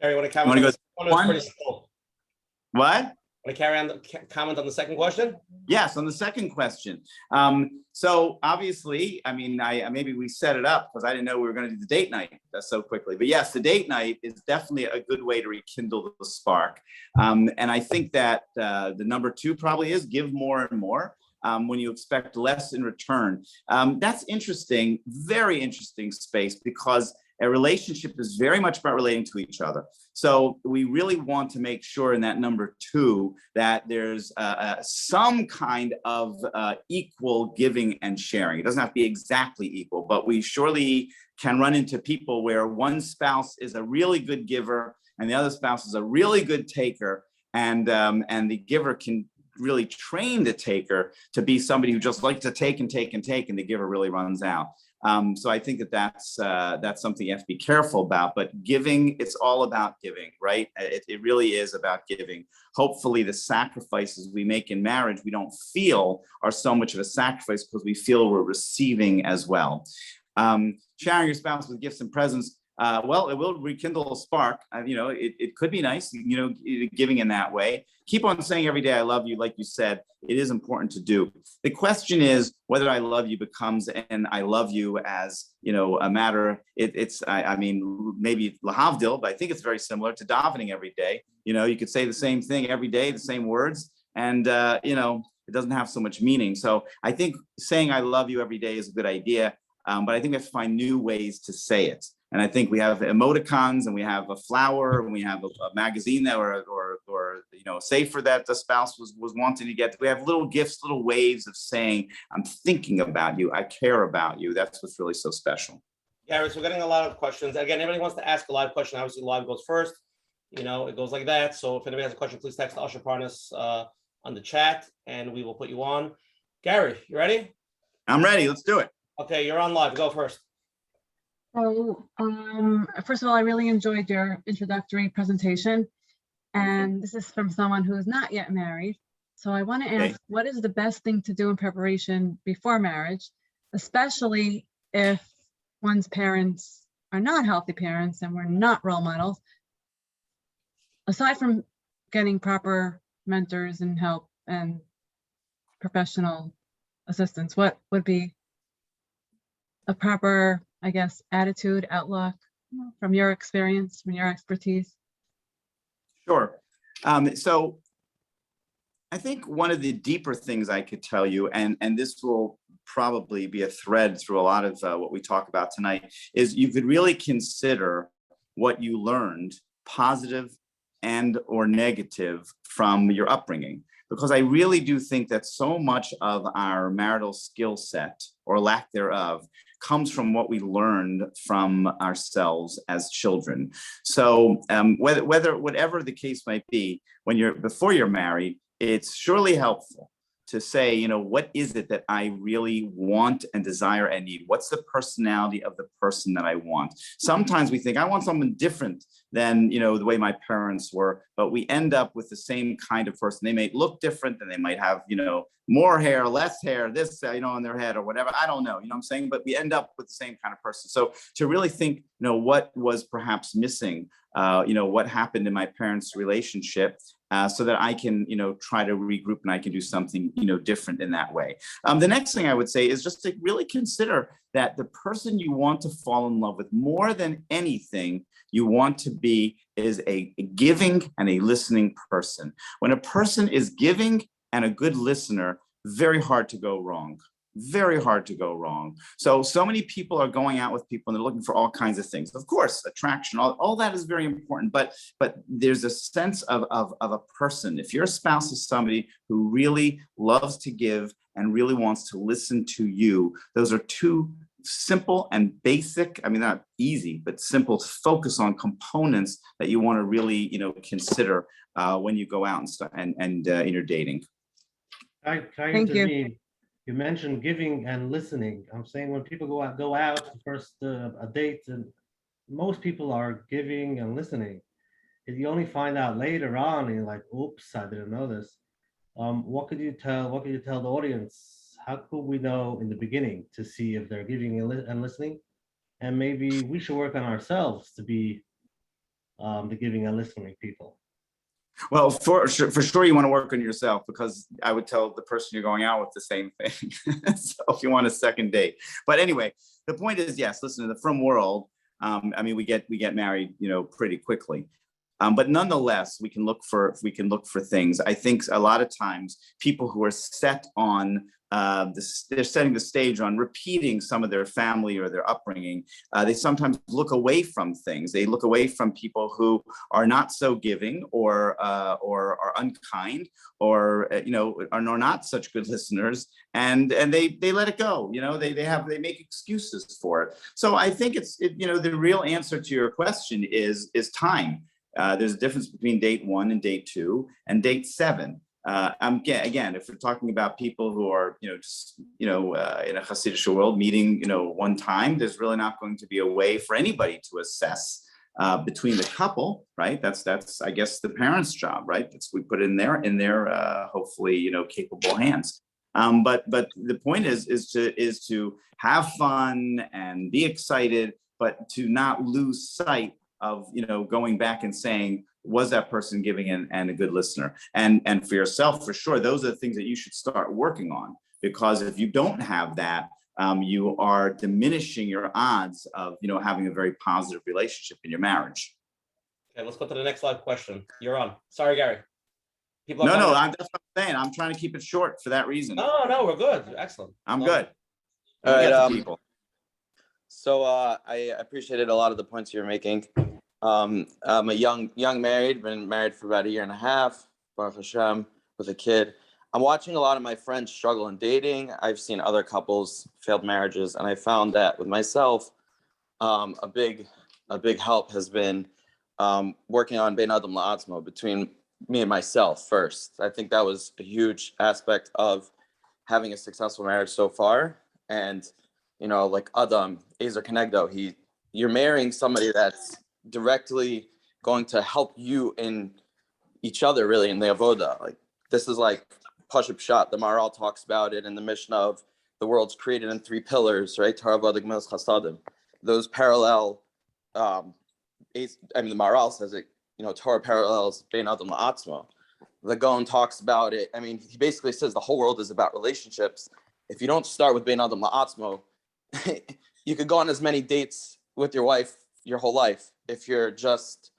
Gary, want to comment? What? Want to carry on the comment on the second question? Yes, on the second question. So obviously, maybe we set it up because I didn't know we were going to do the date night so quickly. But yes, the date night is definitely a good way to rekindle the spark. And I think that the number two probably is give more and more when you expect less in return. That's interesting, very interesting space, because a relationship is very much about relating to each other. So we really want to make sure in that number two that there's some kind of equal giving and sharing. It doesn't have to be exactly equal, but we surely can run into people where one spouse is a really good giver and the other spouse is a really good taker, and the giver can really train the taker to be somebody who just likes to take and take and take, and the giver really runs out. So I think that's something you have to be careful about. But giving, it's all about giving, right? It really is about giving. Hopefully the sacrifices we make in marriage, we don't feel are so much of a sacrifice because we feel we're receiving as well. Sharing your spouse with gifts and presents, well, it will rekindle a spark. It could be nice, giving in that way. Keep on saying every day, I love you. Like you said, it is important to do. The question is whether I love you becomes an I love you as, a matter. Maybe lahavdil, but I think it's very similar to davening every day. You could say the same thing every day, the same words, and, it doesn't have so much meaning. So I think saying I love you every day is a good idea, but I think we have to find new ways to say it. And I think we have emoticons, and we have a flower, and we have a magazine that or a safer that the spouse was wanting to get. We have little gifts, little ways of saying, I'm thinking about you, I care about you. That's what's really so special. Gary, so we're getting a lot of questions. Again, anybody wants to ask a live question, obviously live goes first. It goes like that. So if anybody has a question, please text Usher Parnas on the chat, and we will put you on. Gary, you ready? I'm ready. Let's do it. Okay, you're on live. Go first. So, first of all, I really enjoyed your introductory presentation, and this is from someone who is not yet married. So I want to ask, what is the best thing to do in preparation before marriage, especially if one's parents are not healthy parents and we're not role models? aside from getting proper mentors and help and professional assistance, what would be a proper, I guess, attitude, outlook from your experience, from your expertise? Sure. So I think one of the deeper things I could tell you, and this will probably be a thread through a lot of what we talk about tonight, is you could really consider what you learned, positive and or negative, from your upbringing. Because I really do think that so much of our marital skill set, or lack thereof, comes from what we learned from ourselves as children. So whatever the case might be, before you're married, it's surely helpful to say, you know, what is it that I really want and desire and need? What's the personality of the person that I want? Sometimes we think I want someone different than, you know, the way my parents were, but we end up with the same kind of person. They may look different, and they might have, you know, more hair, less hair, this, you know, on their head or whatever. I don't know, you know what I'm saying? But we end up with the same kind of person. So to really think, you know, what was perhaps missing, you know, what happened in my parents' relationship, so that I can, you know, try to regroup and I can do something, you know, different in that way. The next thing I would say is just to really consider that the person you want to fall in love with more than anything you want to be is a giving and a listening person. When a person is giving and a good listener, very hard to go wrong. Very hard to go wrong. So many people are going out with people and they're looking for all kinds of things. Of course, attraction, all that is very important, but there's a sense of a person. If your spouse is somebody who really loves to give and really wants to listen to you, those are two simple and basic, I mean, not easy, but simple to focus on components that you want to really, you know, consider when you go out and you're dating. Can I Thank you. intervene? You mentioned giving and listening. I'm saying when people go out first a date, and most people are giving and listening. If you only find out later on, and you're like, "Oops, I didn't know this." What could you tell? What could you tell the audience? How could we know in the beginning to see if they're giving and listening? And maybe we should work on ourselves to be the giving and listening people. Well, for sure, you want to work on yourself, because I would tell the person you're going out with the same thing. So if you want a second date, but anyway, the point is, yes, listen, in the frum world, I mean, we get married, you know, pretty quickly. But nonetheless, we can look for things. I think a lot of times people who are set on they're setting the stage on repeating some of their family or their upbringing. They sometimes look away from things. They look away from people who are not so giving, or are unkind, or you know, are not such good listeners, and they let it go. You know, they make excuses for it. So I think you know, the real answer to your question is time. There's a difference between date 1 and date 2 and date 7. Again, if we're talking about people who are, you know, just, you know, in a Hasidic world meeting, you know, one time, there's really not going to be a way for anybody to assess between the couple, right? That's I guess the parents' job, right? We put it in their hopefully, you know, capable hands. But the point is to have fun and be excited, but to not lose sight of, you know, going back and saying, was that person giving and a good listener? And for yourself, for sure, those are the things that you should start working on, because if you don't have that, you are diminishing your odds of, you know, having a very positive relationship in your marriage. Okay, let's go to the next live question. You're on. Sorry, Gary. No, that's what I'm saying. I'm trying to keep it short for that reason. No, we're good. Excellent. I'm good. All right, people. So I appreciated a lot of the points you're making. I'm a young married, been married for about 1.5 years, Baruch Hashem, with a kid. I'm watching a lot of my friends struggle in dating. I've seen other couples, failed marriages, and I found that with myself, a big help has been working on Bein Adam La'atzmo, between me and myself first. I think that was a huge aspect of having a successful marriage so far. And, you know, like Adam, Ezer Kenegdo, you're marrying somebody that's directly going to help you in each other, really, in the avoda. Like, this is like Pashup Shot. The Maharal talks about it in the Mishnah of the world's created in 3 pillars, right? Torah, Avodah, Gemilas, Chasadim. Those parallel, the Maharal says it, Torah parallels Bein Adam La'atzmo. The Gaon talks about it. I mean, he basically says the whole world is about relationships. If you don't start with Bein Adam La'atzmo, you could go on as many dates with your wife your whole life. If you're just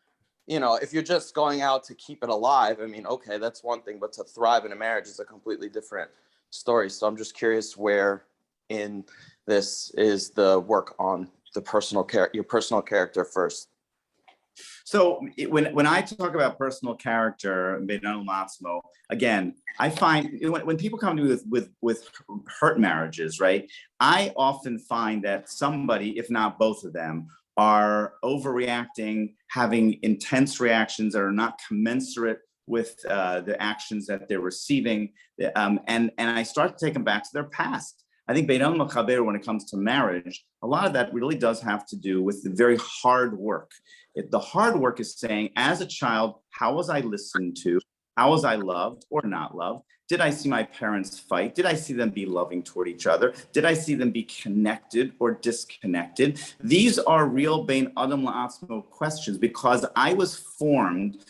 going out to keep it alive, I mean, okay, that's one thing, but to thrive in a marriage is a completely different story. So I'm just curious where in this is the work on the your personal character first. So when I talk about personal character, again, I find when people come to me with hurt marriages, right? I often find that somebody, if not both of them, are overreacting, having intense reactions that are not commensurate with the actions that they're receiving, and I start to take them back to their past. I think Bein Adam L'Chaber, when it comes to marriage, a lot of that really does have to do with the very hard work. The hard work is saying, as a child, how was I listened to? How was I loved or not loved? Did I see my parents fight? Did I see them be loving toward each other? Did I see them be connected or disconnected? These are real Bein Adam La'atzmo questions, because I was formed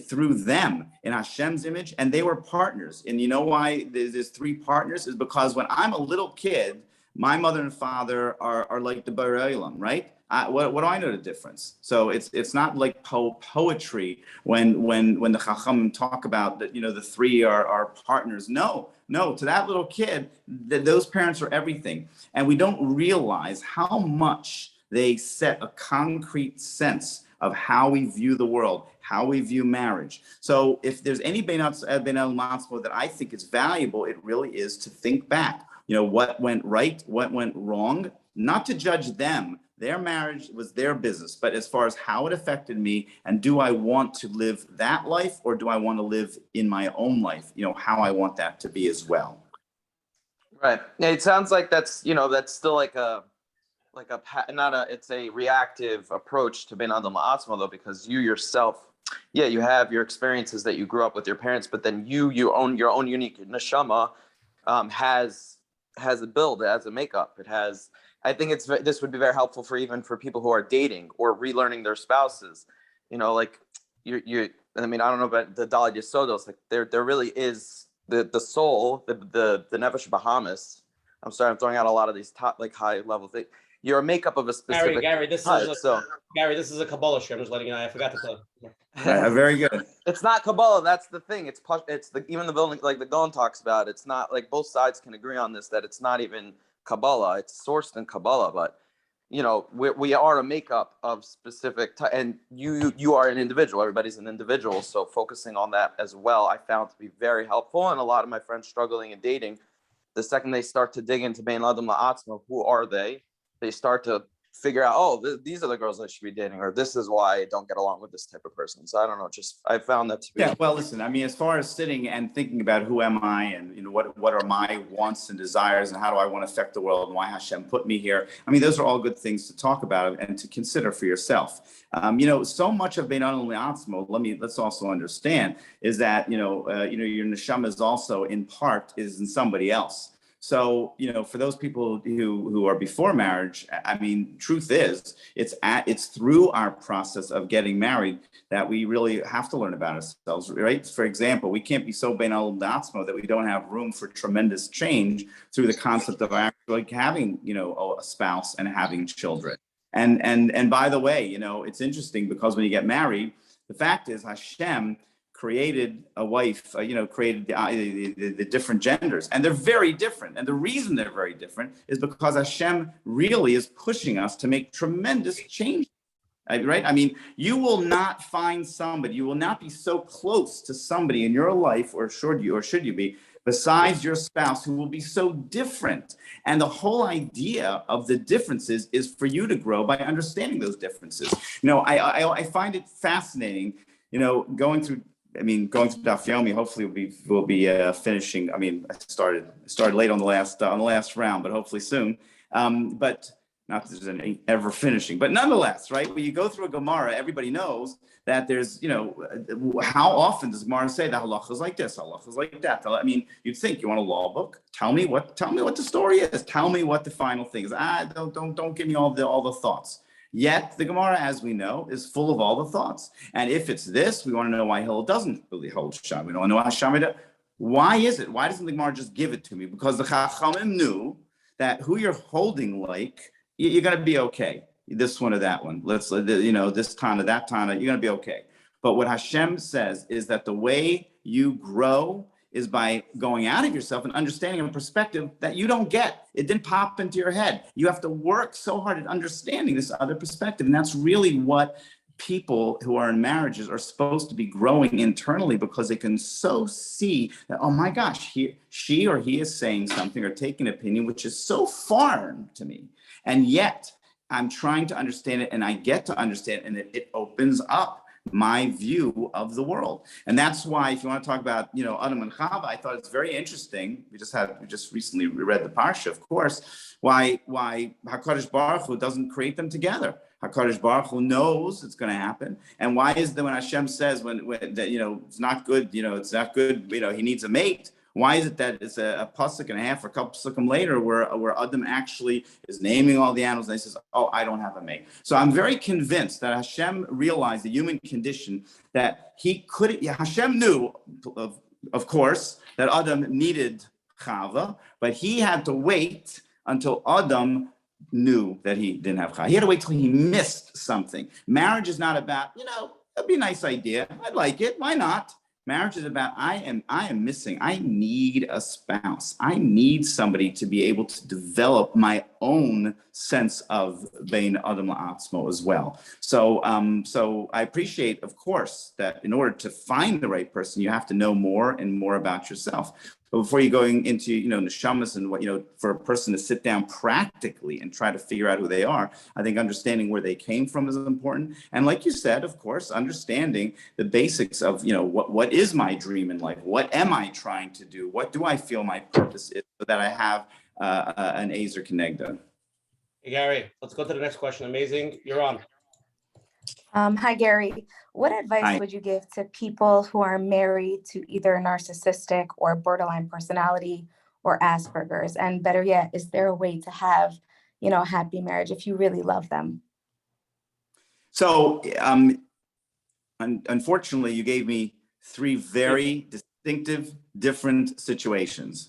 through them in Hashem's image, and they were partners. And you know why there's three partners? Is because when I'm a little kid, my mother and father are like the Borei Olam, right? What do I know the difference? So it's not like poetry when the Chachamim talk about that, the three are partners. No, to that little kid, those parents are everything. And we don't realize how much they set a concrete sense of how we view the world, how we view marriage. So if there's any Bein Adam La'atzmo that I think is valuable, it really is to think back. What went right, what went wrong, not to judge them. Their marriage was their business, but as far as how it affected me, and do I want to live that life, or do I want to live in my own life? How I want that to be as well. Right. It sounds like that's still it's a reactive approach to Bein Adam La'atzmo, though, because you yourself, you have your experiences that you grew up with your parents, but then you own your own unique neshama, has a build, it has a makeup, it has. I think this would be very helpful for people who are dating or relearning their spouses. I mean, I don't know about the Daled Yesodos. Like there really is the soul, the Nefesh Bahamas. I'm sorry, I'm throwing out a lot of these top high level things. You're a makeup of a specific. Gary, this is a Kabbalah shir. I'm just letting you know. I forgot to tell you. Very good. It's not Kabbalah. That's the thing. Even the building, like the Gaon talks about. It's not like both sides can agree on this, that it's not even Kabbalah. It's sourced in Kabbalah, but we are a makeup of specific and you are an individual. Everybody's an individual. So focusing on that as well, I found to be very helpful. And a lot of my friends struggling in dating, the second they start to dig into Bein Adam La'atzmo, who are they? They start to figure out, these are the girls I should be dating, or this is why I don't get along with this type of person. So I don't know, I found that to be. Yeah, well, listen, I mean, as far as sitting and thinking about who am I, and what are my wants and desires, and how do I want to affect the world, and why Hashem put me here. I mean, those are all good things to talk about and to consider for yourself. So much of Bein Adam La'atzmo, let's also understand, is that your neshama is also in part is in somebody else. So, for those people who are before marriage, I mean, truth is, it's through our process of getting married that we really have to learn about ourselves, right? For example, we can't be so Bein Adam La'atzmo that we don't have room for tremendous change through the concept of actually having, a spouse and having children. And by the way, it's interesting, because when you get married, the fact is Hashem created a wife, created the different genders, and they're very different. And the reason they're very different is because Hashem really is pushing us to make tremendous change, right? I mean, you will not find somebody, you will not be so close to somebody in your life, or should you be, besides your spouse, who will be so different. And the whole idea of the differences is for you to grow by understanding those differences. I find it fascinating, going through Daf Yomi. Hopefully we'll be finishing. I mean, I started late on the last round, but hopefully soon. But not that there's any ever finishing. But nonetheless, right? When you go through a Gemara, everybody knows that there's, how often does Gemara say that halacha is like this, halacha is like that? I mean, you'd think, you want a law book? Tell me what the story is. Tell me what the final thing is. Don't give me all the thoughts. Yet the Gemara, as we know, is full of all the thoughts. And if it's this, we want to know why Hillel doesn't really hold Shabbat. We don't know why Shabbat. Why is it? Why doesn't the Gemara just give it to me? Because the Chachamim knew that who you're holding like, you're going to be okay. This one or that one. This Tana, that Tana, you're going to be okay. But what Hashem says is that the way you grow is by going out of yourself and understanding a perspective that you don't get. It didn't pop into your head. You have to work so hard at understanding this other perspective. And that's really what people who are in marriages are supposed to be growing internally, because they can so see that, oh my gosh, she or he is saying something or taking an opinion which is so foreign to me. And yet I'm trying to understand it, and I get to understand it, and it opens up my view of the world. And that's why, if you want to talk about, Adam and Chava, I thought it's very interesting. We just recently read the Parsha, of course, why HaKadosh Baruch Hu doesn't create them together. HaKadosh Baruch Hu knows it's going to happen. And why is that when Hashem says when that, it's not good, it's not good, he needs a mate? Why is it that it's a pasuk and a half or a couple pasukim later where Adam actually is naming all the animals and he says, oh, I don't have a mate? So I'm very convinced that Hashem realized the human condition, that Hashem knew, of course, that Adam needed Chava, but he had to wait until Adam knew that he didn't have Chava. He had to wait till he missed something. Marriage is not about, that'd be a nice idea. I'd like it. Why not? Marriage is about, I am missing. I need a spouse. I need somebody to be able to develop my own sense of Bein Adam La'atzmo as well. So I appreciate, of course, that in order to find the right person, you have to know more and more about yourself. But before you going into, neshamas and what, for a person to sit down practically and try to figure out who they are, I think understanding where they came from is important. And like you said, of course, understanding the basics of, what is my dream in life? What am I trying to do? What do I feel my purpose is, so that I have an Ezer Kenegda? Hey, Gary, let's go to the next question. Amazing. You're on. Hi, Gary. What advice would you give to people who are married to either a narcissistic or borderline personality or Asperger's? And better yet, is there a way to have, a happy marriage if you really love them? So, unfortunately, you gave me three very distinctive, different situations.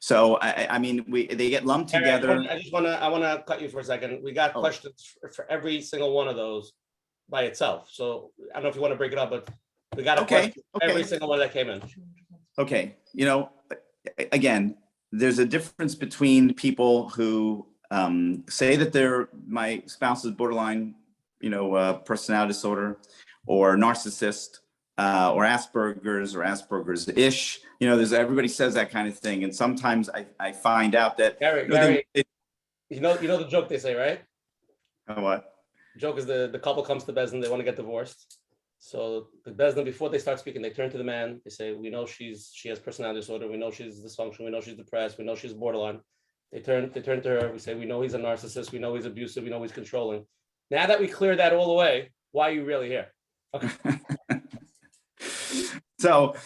So, they get lumped together. I want to cut you for a second. We got questions for every single one of those by itself. So I don't know if you want to break it up, but we got a question for every single one that came in. Okay. Again, there's a difference between people who say that my spouse is borderline, personality disorder or narcissist or Asperger's-ish. Everybody says that kind of thing. And sometimes I find out that Gary, you know the joke they say, right? What? The joke is the couple comes to Bezdin, they want to get divorced. So the Bezdin, before they start speaking, they turn to the man. They say, we know she has personality disorder. We know she's dysfunctional. We know she's depressed. We know she's borderline. They turn to her. We say, we know he's a narcissist. We know he's abusive. We know he's controlling. Now that we clear that all away, why are you really here? Okay. So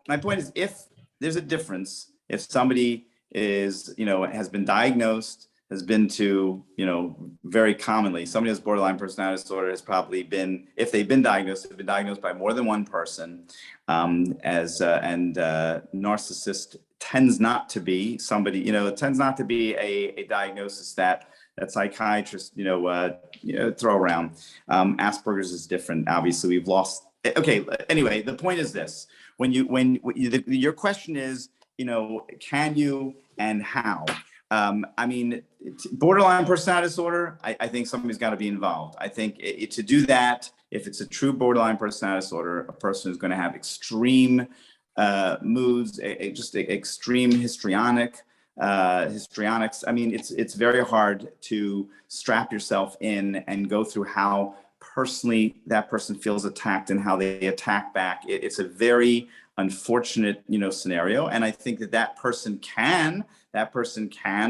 my point is, if there's a difference, if somebody is, has been diagnosed, has been to, very commonly, somebody who has borderline personality disorder has probably been, if they've been diagnosed by more than one person, and narcissist tends not to be somebody, it tends not to be a diagnosis that psychiatrists, throw around. Asperger's is different. Obviously, we've lost. Okay. Anyway, the point is this: your question is, can you and how? Borderline personality disorder, I think somebody's got to be involved. I think to do that, if it's a true borderline personality disorder, a person is going to have extreme moods, just extreme histrionics. It's very hard to strap yourself in and go through how personally that person feels attacked and how they attack back. It's a very unfortunate, scenario. And I think that person can,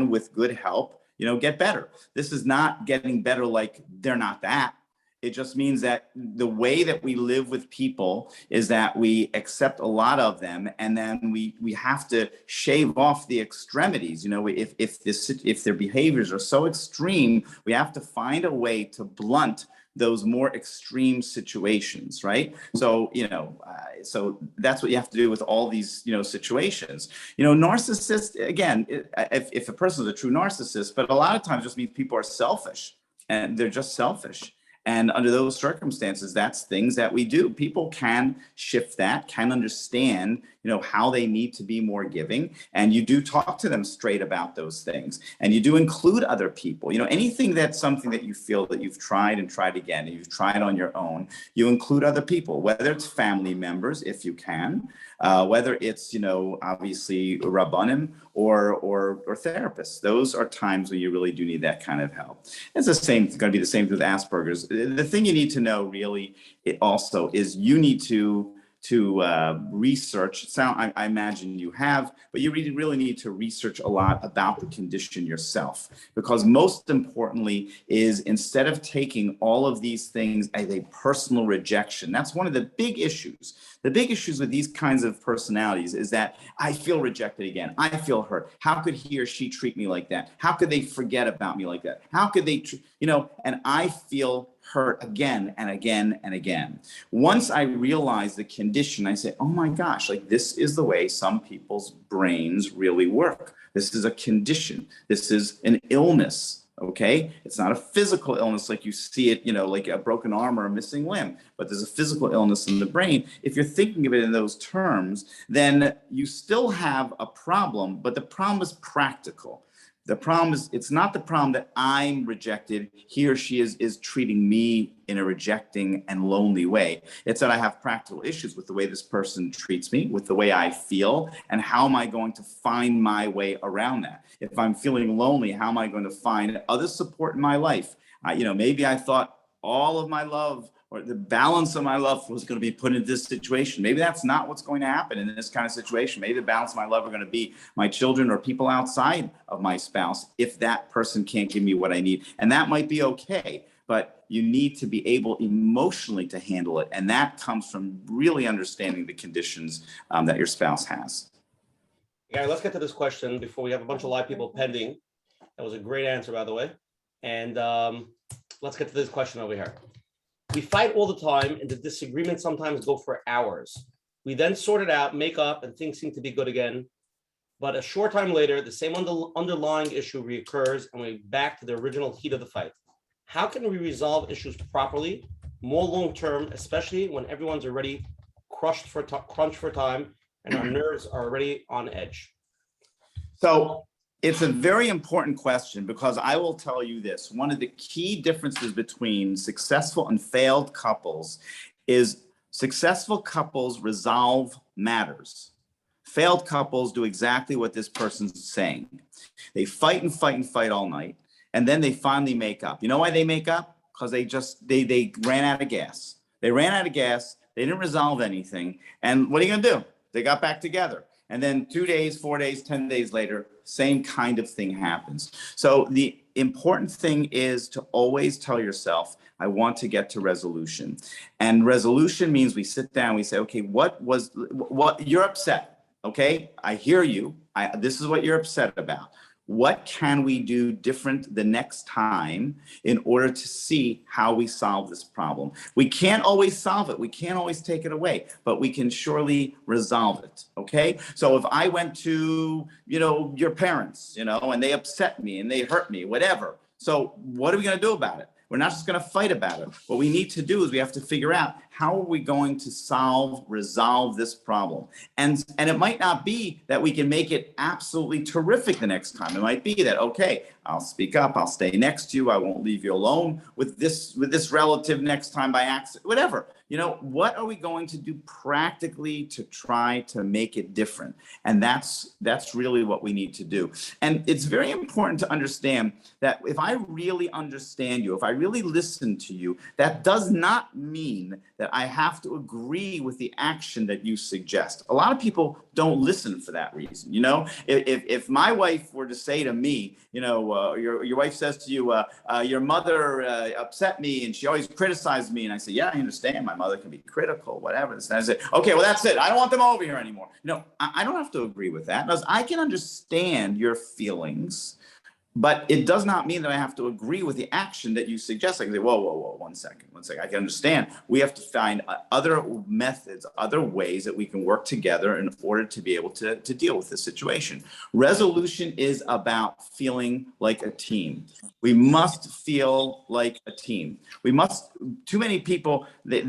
with good help, get better. This is not getting better like they're not that. It just means that the way that we live with people is that we accept a lot of them, and then we have to shave off the extremities. You know, if their behaviors are so extreme, we have to find a way to blunt those more extreme situations, right? So, so that's what you have to do with all these, situations. Narcissist, again, if a person is a true narcissist, but a lot of times just means people are selfish, and they're just selfish. And under those circumstances, that's things that we do. People can shift that, can understand, how they need to be more giving. And you do talk to them straight about those things. And you do include other people. Anything that's something that you feel that you've tried and tried again, and you've tried on your own, you include other people, whether it's family members, if you can, whether it's, obviously Rabbanim or therapists. Those are times when you really do need that kind of help. It's going to be the same with Asperger's. The thing you need to know really also is you need to research. I imagine you have, but you really need to research a lot about the condition yourself, because most importantly is, instead of taking all of these things as a personal rejection, that's one of the big issues. The big issues with these kinds of personalities is that I feel rejected again. I feel hurt. How could he or she treat me like that? How could they forget about me like that? How could they, and I feel hurt again and again and again. Once I realize the condition, I say, oh my gosh, like this is the way some people's brains really work. This is a condition. This is an illness. Okay, it's not a physical illness like you see it, like a broken arm or a missing limb, but there's a physical illness in the brain. If you're thinking of it in those terms, then you still have a problem, but the problem is practical. The problem is, it's not the problem that I'm rejected. He or she is treating me in a rejecting and lonely way. It's that I have practical issues with the way this person treats me, with the way I feel, and how am I going to find my way around that? If I'm feeling lonely, how am I going to find other support in my life? Maybe I thought all of my love or the balance of my love was going to be put in this situation. Maybe that's not what's going to happen in this kind of situation. Maybe the balance of my love are going to be my children or people outside of my spouse if that person can't give me what I need. And that might be okay, but you need to be able emotionally to handle it. And that comes from really understanding the conditions that your spouse has. Yeah, let's get to this question before we have a bunch of live people pending. That was a great answer, by the way. And let's get to this question over here. We fight all the time, and the disagreements sometimes go for hours. We then sort it out, make up, and things seem to be good again. But a short time later, the same underlying issue reoccurs, and we're back to the original heat of the fight. How can we resolve issues properly, more long-term, especially when everyone's already crunched for time, and our nerves are already on edge? So it's a very important question, because I will tell you this. One of the key differences between successful and failed couples is successful couples resolve matters. Failed couples do exactly what this person's saying. They fight and fight and fight all night, and then they finally make up. You know why they make up? Because they ran out of gas. They ran out of gas. They didn't resolve anything. And what are you going to do? They got back together. And then 2 days, 4 days, 10 days later, same kind of thing happens. So the important thing is to always tell yourself, I want to get to resolution. And resolution means we sit down, we say, okay, what you're upset. Okay, I hear you. This is what you're upset about. What can we do different the next time in order to see how we solve this problem? We can't always solve it. We can't always take it away, but we can surely resolve it, okay? So if I went to, your parents, and they upset me and they hurt me, whatever. So what are we gonna do about it? We're not just going to fight about it. What we need to do is we have to figure out, how are we going to resolve this problem? And it might not be that we can make it absolutely terrific the next time. It might be that, okay, I'll speak up, I'll stay next to you, I won't leave you alone with this relative next time by accident, whatever. What are we going to do practically to try to make it different? And that's really what we need to do. And it's very important to understand that if I really understand you, if I really listen to you, that does not mean that that I have to agree with the action that you suggest. A lot of people don't listen for that reason. You know, if my wife were to say to me, you know, your wife says to you, your mother upset me and she always criticized me. And I say, yeah, I understand. My mother can be critical, whatever. And I say, okay, well, that's it. I don't want them over here anymore. No, I don't have to agree with that. Because I can understand your feelings, but it does not mean that I have to agree with the action that you suggest. I can say, whoa, 1 second. I can understand. We have to find other methods, other ways that we can work together in order to be able to deal with this situation. Resolution is about feeling like a team. We must feel like a team. We must, too many people, they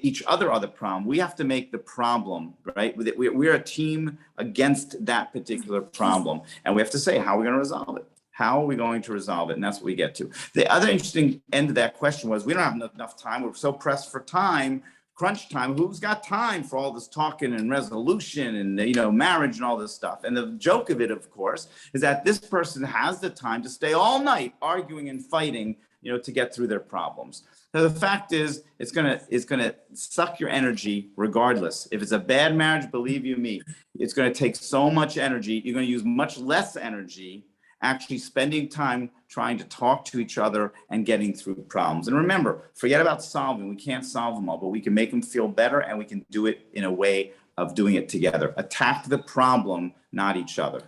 each other are the problem. We have to make the problem, right? We're a team against that particular problem. And we have to say, how are we going to resolve it? How are we going to resolve it? And that's what we get to. The other interesting end of that question was, we don't have enough time. We're so pressed for time, crunch time. Who's got time for all this talking and resolution and, you know, marriage and all this stuff? And the joke of it, of course, is that this person has the time to stay all night arguing and fighting, you know, to get through their problems. So the fact is, it's gonna suck your energy regardless. If it's a bad marriage, believe you me, it's gonna take so much energy. You're gonna use much less energy actually spending time trying to talk to each other and getting through problems. And remember, forget about solving. We can't solve them all, but we can make them feel better, and we can do it in a way of doing it together. Attack the problem, not each other.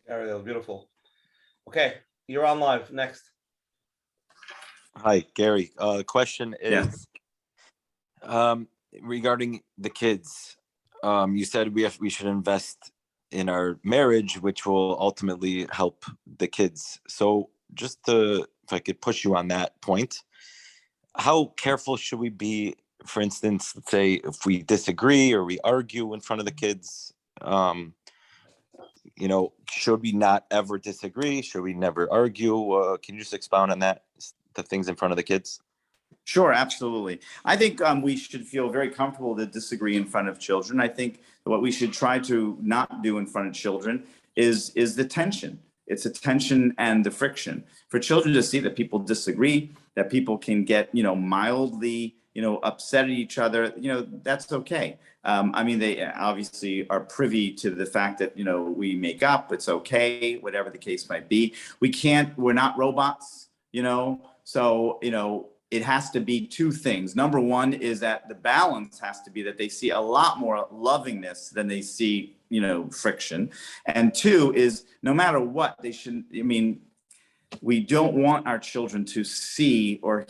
Gary, that was beautiful. Okay, you're on live. Next. Hi, Gary. Question is regarding the kids. You said we should invest in our marriage, which will ultimately help the kids. So just to, if I could push you on that point, how careful should we be, for instance, let's say if we disagree or we argue in front of the kids, you know, should we not ever disagree? Should we never argue? Can you just expound on that, the things in front of the kids? Sure, absolutely. I think we should feel very comfortable to disagree in front of children. I think what we should try to not do in front of children is the tension. It's the tension and the friction. For children to see that people disagree, that people can get, you know, mildly, you know, upset at each other, you know, that's okay. I mean, they obviously are privy to the fact that, you know, we make up, it's okay, whatever the case might be. We're not robots, you know, so, you know, it has to be two things. Number one is that the balance has to be that they see a lot more lovingness than they see, you know, friction. And two is, no matter what, they shouldn't, I mean, we don't want our children to see or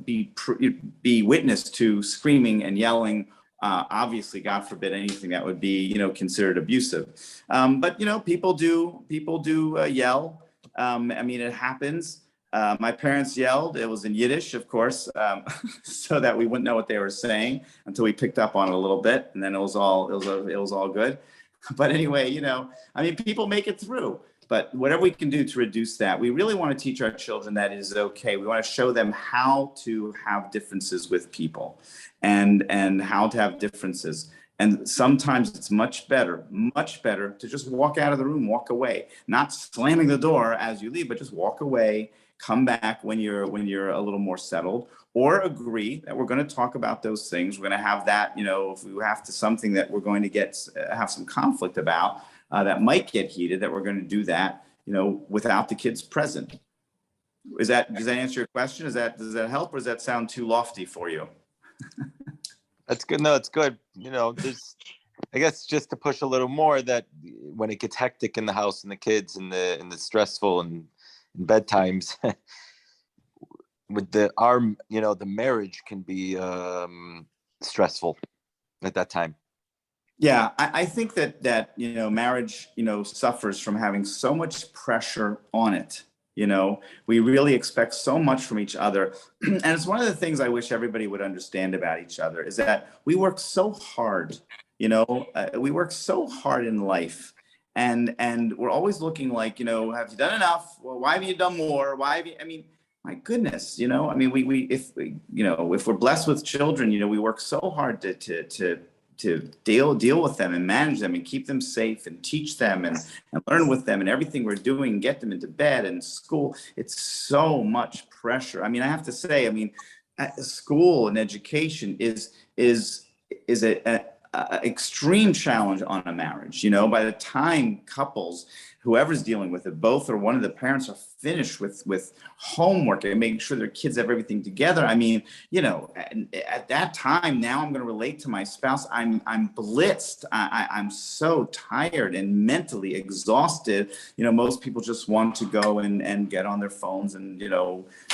be witness to screaming and yelling. Obviously, God forbid, anything that would be, you know, considered abusive. But, you know, people do yell. I mean, it happens. My parents yelled. It was in Yiddish, of course, so that we wouldn't know what they were saying until we picked up on it a little bit, and then it was all good. But anyway, you know, I mean, people make it through. But whatever we can do to reduce that, we really want to teach our children that it is okay. We want to show them how to have differences with people, and how to have differences. And sometimes it's much better to just walk out of the room, walk away, not slamming the door as you leave, but just walk away. Come back when you're a little more settled, or agree that we're going to talk about those things. We're going to have that, you know, if we have to something that we're going to have some conflict about that might get heated, that we're going to do that, you know, without the kids present. Does that answer your question? Does that help, or does that sound too lofty for you? That's good. No, it's good. You know, there's, I guess, just to push a little more, that when it gets hectic in the house and the kids and the stressful and bedtimes, with the marriage can be stressful at that time. Yeah, I think that you know, marriage, you know, suffers from having so much pressure on it. You know, we really expect so much from each other. And it's one of the things I wish everybody would understand about each other, is that we work so hard, you know, we work so hard in life. And we're always looking like, you know, have you done enough? Well, why have you done more? Why have you, I mean, my goodness, you know, I mean, if we're blessed with children, you know, we work so hard to deal with them and manage them and keep them safe and teach them and learn with them and everything we're doing, get them into bed and school. It's so much pressure. I mean, I have to say, I mean, school and education is a extreme challenge on a marriage. By the time couples, whoever's dealing with it, both or one of the parents are finished with homework and making sure their kids have everything together. I mean, at that time, now I'm going to relate to my spouse. I'm blitzed. I'm so tired and mentally exhausted. Most people just want to go and get on their phones and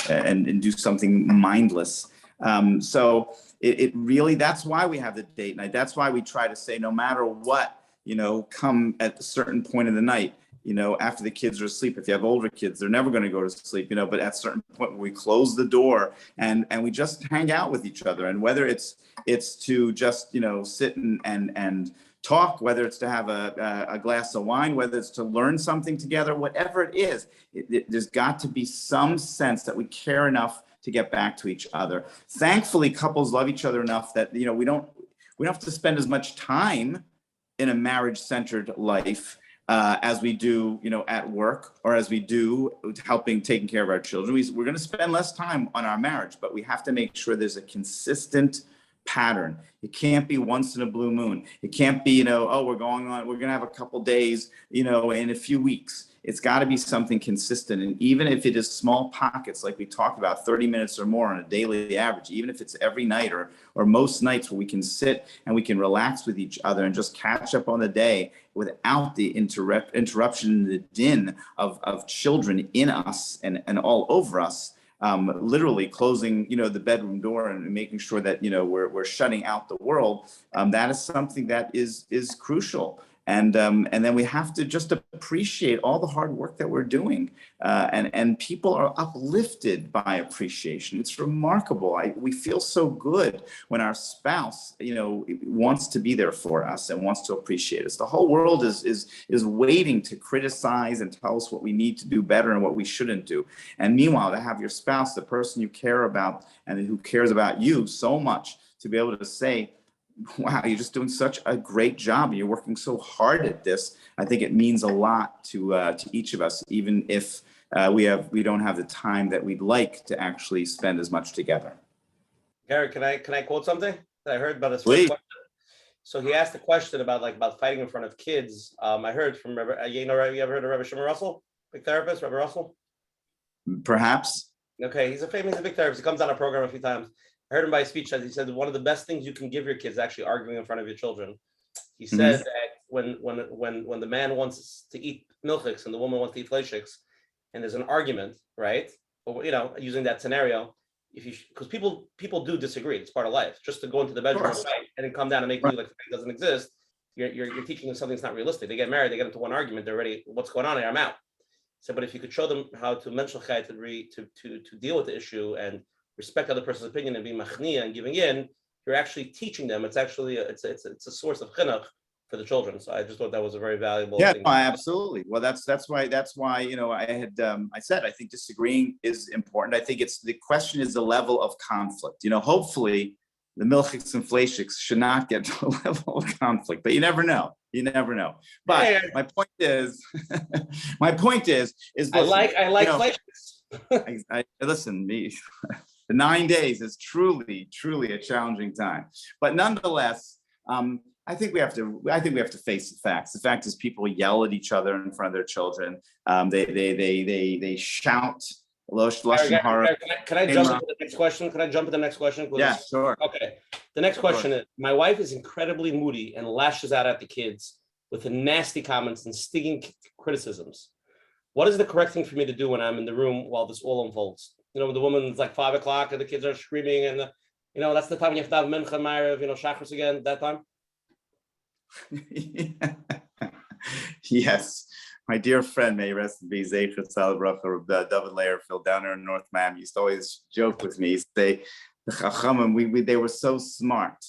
and do something mindless. So it really, that's why we have the date night. That's why we try to say, no matter what, come at a certain point of the night, after the kids are asleep. If you have older kids, they're never going to go to sleep, but at a certain point we close the door and we just hang out with each other. And whether it's to just, sit and talk, whether it's to have a glass of wine, whether it's to learn something together, whatever it is, there's got to be some sense that we care enough to get back to each other. Thankfully, couples love each other enough that, we don't have to spend as much time in a marriage-centered life as we do, at work, or as we do taking care of our children. We're going to spend less time on our marriage, but we have to make sure there's a consistent pattern. It can't be once in a blue moon. It can't be, we're going to have a couple days, in a few weeks. It's got to be something consistent. And even if it is small pockets, like we talked about, 30 minutes or more on a daily average, even if it's every night or most nights where we can sit and we can relax with each other and just catch up on the day without the interruption and the din of children in us and all over us, literally closing, the bedroom door and making sure that, we're shutting out the world. That is something that is crucial. And then we have to just appreciate all the hard work that we're doing. And people are uplifted by appreciation. It's remarkable. We feel so good when our spouse, wants to be there for us and wants to appreciate us. The whole world is waiting to criticize and tell us what we need to do better and what we shouldn't do. And meanwhile, to have your spouse, the person you care about and who cares about you so much, to be able to say, wow, you're just doing such a great job. You're working so hard at this. I think it means a lot to each of us, even if we don't have the time that we'd like to actually spend as much together. Gary, can I quote something that I heard about this? Please. So he asked a question about fighting in front of kids. I heard from Rabbi, you ever heard of Rabbi Shimon Russell, big therapist, Rabbi Russell? Perhaps. Okay, he's a big therapist. He comes on a program a few times. I heard him by speech as he said one of the best things you can give your kids is actually arguing in front of your children. He said that when the man wants to eat milchiks and the woman wants to eat fleishiks, and there's an argument, right? Or using that scenario, because people do disagree, it's part of life. Just to go into the bedroom and fight and then come down and make believe like it doesn't exist, you're teaching them something that's not realistic. They get married, they get into one argument, they're already, what's going on here? I'm out. So, but if you could show them how to Menachem to deal with the issue and respect other person's opinion and be machnia and giving in, you're actually teaching them. It's actually it's a source of chinuch for the children. So I just thought that was a very valuable thing. Absolutely. Well, that's why I said I think disagreeing is important. I think the question is the level of conflict. Hopefully the milchiks and fleishiks should not get to a level of conflict, but you never know. But my point is listen, I like fleishiks. Listen, the 9 days is truly a challenging time. But nonetheless, I think we have to face the facts. The fact is, people yell at each other in front of their children. They shout. Can I jump into the next question? Yeah, sure. Okay. The next question is: my wife is incredibly moody and lashes out at the kids with nasty comments and stinging criticisms. What is the correct thing for me to do when I'm in the room while this all unfolds? The woman's like 5 o'clock and the kids are screaming, and that's the time when you have to have Menachem, Shachris again. That time. Yes, my dear friend, may he rest in peace, David Layerfield down there in North Miami used to always joke with me. He'd say, the Chachamim, they were so smart.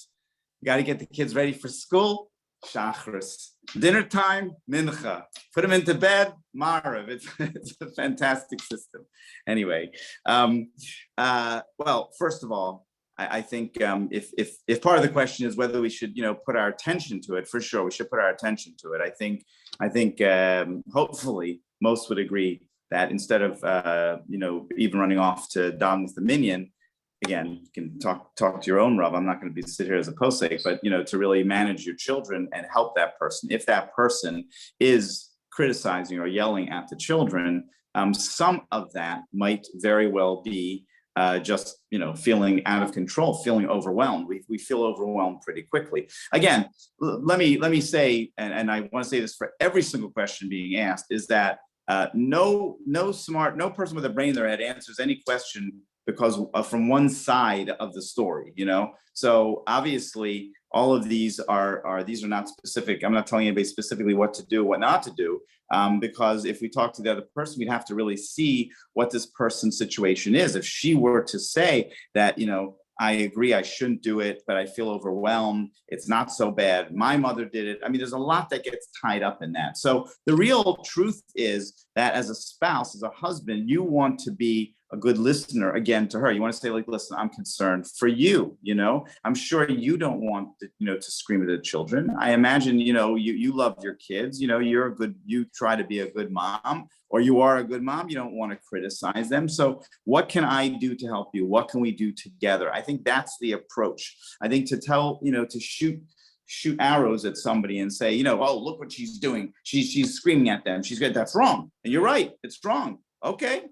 You got to get the kids ready for school, Shachris. Dinner time, Mincha. Put them into bed, Marav. It's a fantastic system. Anyway, well, first of all, I think if part of the question is whether we should, put our attention to it, for sure we should put our attention to it. I think hopefully most would agree that instead of even running off to daven with the minyan, again, you can talk to your own Rav. I'm not going to sit here as a posek, but to really manage your children and help that person. If that person is criticizing or yelling at the children, some of that might very well be just feeling out of control, feeling overwhelmed. We feel overwhelmed pretty quickly. Again, let me say, and I want to say this for every single question being asked, is that no person with a brain in their head answers any question because from one side of the story, So obviously, all of these are not specific. I'm not telling anybody specifically what to do, what not to do, because if we talk to the other person, we'd have to really see what this person's situation is. If she were to say that, I agree, I shouldn't do it, but I feel overwhelmed, it's not so bad, my mother did it. I mean, there's a lot that gets tied up in that. So the real truth is that as a spouse, as a husband, you want to be a good listener again to her. You want to say, like, listen, I'm concerned for you. I'm sure you don't want to scream at the children. I imagine you love your kids. You try to be a good mom, or you are a good mom. You don't want to criticize them. So what can I do to help you? What can we do together? I think that's the approach. I think to tell to shoot arrows at somebody and say, oh, look what she's doing. She's screaming at them. She's good. That's wrong. And you're right. It's wrong. Okay.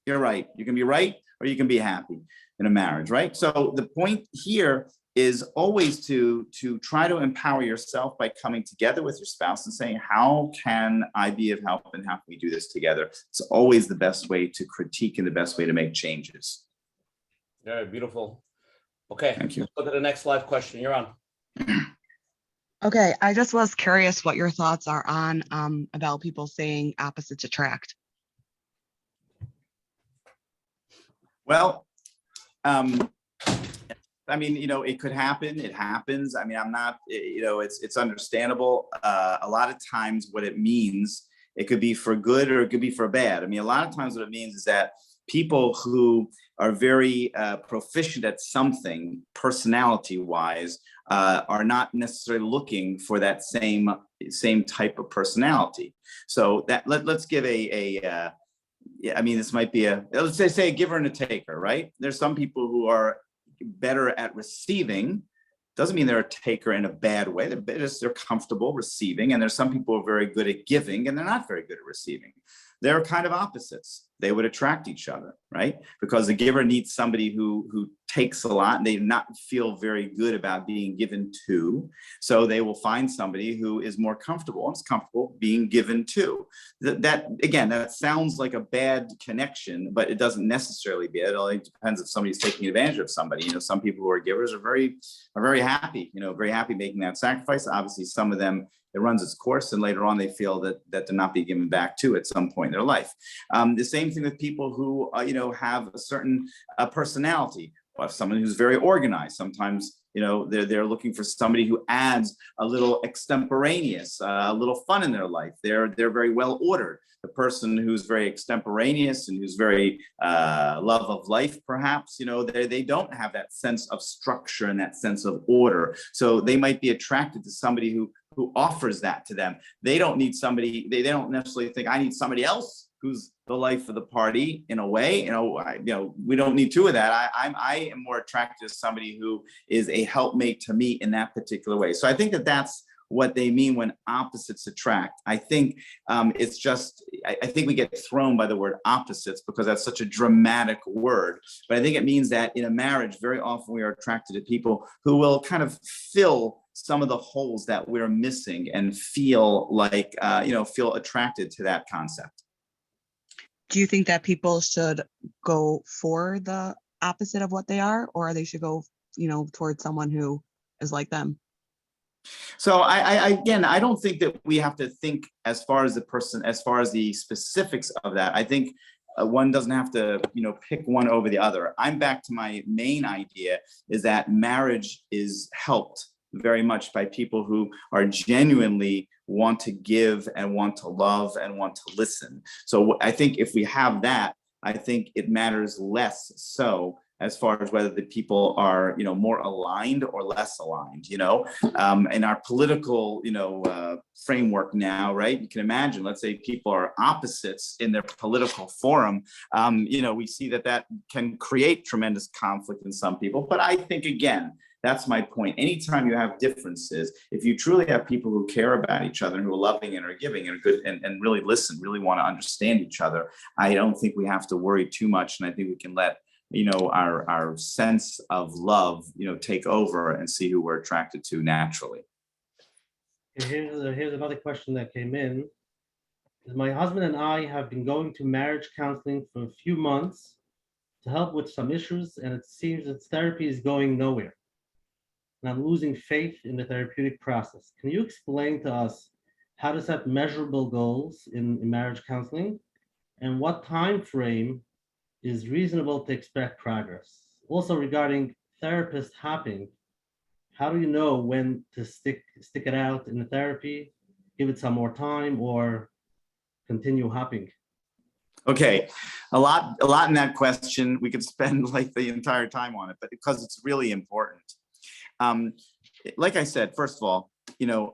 You're right. You can be right, or you can be happy in a marriage, right? So the point here is always to try to empower yourself by coming together with your spouse and saying, how can I be of help, and how can we do this together? It's always the best way to critique and the best way to make changes. Very beautiful. Okay. Thank you. Let's go to the next live question. You're on. Okay, I just was curious what your thoughts are on about people saying opposites attract. Well, it could happen. It happens. I mean, I'm not, it's understandable. A lot of times what it means, it could be for good or it could be for bad. I mean, a lot of times what it means is that people who are very proficient at something personality-wise are not necessarily looking for that same type of personality. So that let's give this might be let's say a giver and a taker, right? There's some people who are better at receiving. Doesn't mean they're a taker in a bad way. They're comfortable receiving. And there's some people who are very good at giving and they're not very good at receiving. They're kind of opposites. They would attract each other, right? Because the giver needs somebody who takes a lot and they not feel very good about being given to. So they will find somebody who is more comfortable and is comfortable being given to. That sounds like a bad connection, but it doesn't necessarily be. It only depends if somebody's taking advantage of somebody. Some people who are givers are very happy, very happy making that sacrifice. Obviously, some of them, it runs its course, and later on they feel that they're not being given back to at some point in their life. The same thing with people who have a certain personality. Or someone who's very organized. Sometimes they're looking for somebody who adds a little extemporaneous, a little fun in their life. They're very well ordered. The person who's very extemporaneous and who's very love of life, perhaps, they don't have that sense of structure and that sense of order. So they might be attracted to somebody who offers that to them. They don't need somebody, they don't necessarily think, I need somebody else who's the life of the party in a way. We don't need two of that. I am more attracted to somebody who is a helpmate to me in that particular way. So I think that's what they mean when opposites attract. I think it's just, I think we get thrown by the word opposites because that's such a dramatic word. But I think it means that in a marriage, very often we are attracted to people who will kind of fill some of the holes that we're missing and feel like, feel attracted to that concept. Do you think that people should go for the opposite of what they are, or they should go, towards someone who is like them? So I don't think that we have to think as far as the specifics of that. I think one doesn't have to, pick one over the other. I'm back to my main idea is that marriage is helped very much by people who are genuinely want to give and want to love and want to listen. So I think if we have that, I think it matters less so as far as whether the people are, more aligned or less aligned, in our political, framework now, right? You can imagine, let's say people are opposites in their political forum. We see that can create tremendous conflict in some people. But I think, again, that's my point. Anytime you have differences, if you truly have people who care about each other and who are loving and are giving and are good and really listen, really want to understand each other, I don't think we have to worry too much. And I think we can let, our sense of love, take over and see who we're attracted to naturally. Here's another question that came in. My husband and I have been going to marriage counseling for a few months to help with some issues, and it seems that therapy is going nowhere. And I'm losing faith in the therapeutic process. Can you explain to us how to set measurable goals in marriage counseling, and what time frame is reasonable to expect progress? Also, regarding therapist hopping, how do you know when to stick it out in the therapy, give it some more time, or continue hopping? Okay, a lot in that question. We could spend like the entire time on it, but because it's really important. Like I said, first of all,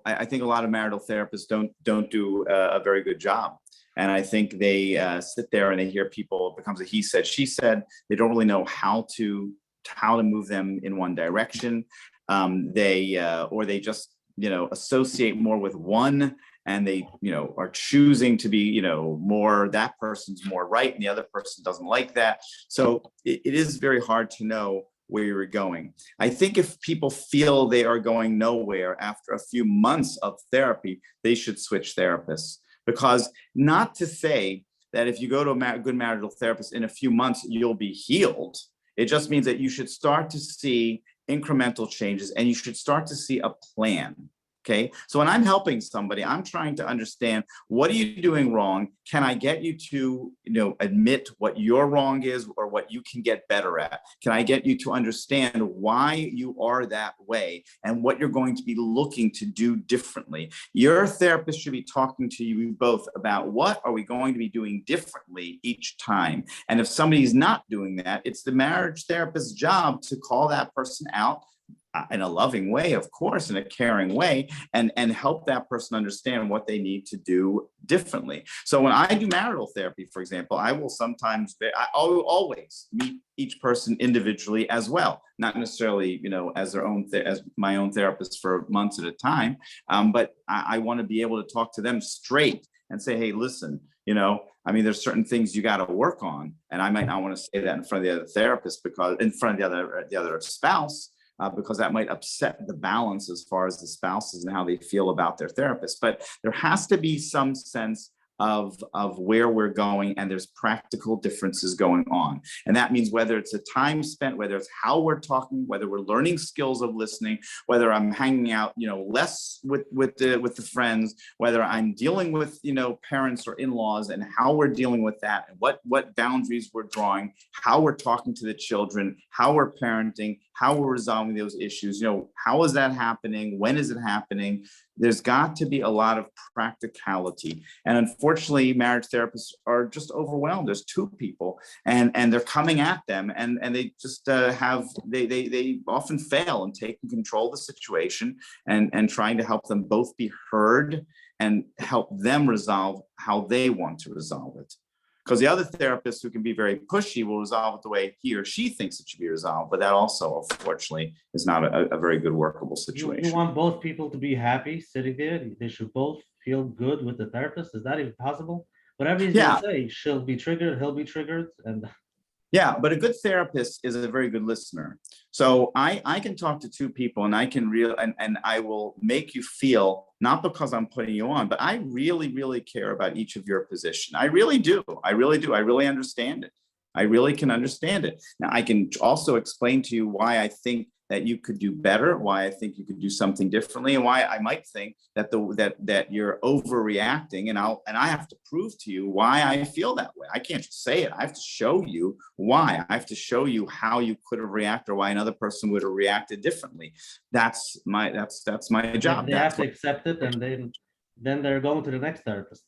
I think a lot of marital therapists don't do a very good job. And I think they sit there and they hear people, it becomes a he said, she said. They don't really know how to move them in one direction. Or they just, associate more with one, and they, are choosing to be, more, that person's more right and the other person doesn't like that. So it is very hard to know where you're going. I think if people feel they are going nowhere after a few months of therapy, they should switch therapists. Because not to say that if you go to a good marital therapist in a few months, you'll be healed. It just means that you should start to see incremental changes and you should start to see a plan. Okay, so when I'm helping somebody, I'm trying to understand, what are you doing wrong? Can I get you to, admit what your wrong is or what you can get better at? Can I get you to understand why you are that way and what you're going to be looking to do differently? Your therapist should be talking to you both about what are we going to be doing differently each time. And if somebody's not doing that, it's the marriage therapist's job to call that person out in a loving way, of course, in a caring way, and help that person understand what they need to do differently. So when I do marital therapy, for example, I will always meet each person individually as well, not necessarily, as my own therapist for months at a time. But I want to be able to talk to them straight and say, hey, listen, there's certain things you got to work on. And I might not want to say that in front of the other therapist, because in front of the other spouse, because that might upset the balance as far as the spouses and how they feel about their therapist. But there has to be some sense of where we're going, and there's practical differences going on. And that means whether it's a time spent, whether it's how we're talking, whether we're learning skills of listening, whether I'm hanging out, less with the friends, whether I'm dealing with, parents or in-laws, and how we're dealing with that, and what boundaries we're drawing, how we're talking to the children, how we're parenting, how we're resolving those issues. How is that happening? When is it happening? There's got to be a lot of practicality. And unfortunately, marriage therapists are just overwhelmed. There's two people and they're coming at them, and they just they often fail in taking control of the situation and trying to help them both be heard and help them resolve how they want to resolve it. Because the other therapist, who can be very pushy, will resolve it the way he or she thinks it should be resolved. But that also, unfortunately, is not a very good workable situation. You want both people to be happy sitting there? They should both feel good with the therapist? Is that even possible? Whatever he's going to say, she'll be triggered, he'll be triggered. Yeah, but a good therapist is a very good listener. So I can talk to two people, and I can and I will make you feel, not because I'm putting you on, but I really, really care about each of your position. I really do. I really do. I really understand it. I really can understand it. Now, I can also explain to you why I think that you could do better, why I think you could do something differently, and why I might think that that you're overreacting, and I have to prove to you why I feel that way. I can't just say it. I have to show you why. I have to show you how you could have reacted, or why another person would have reacted differently. That's my job. They have to accept it, and then they're going to the next therapist.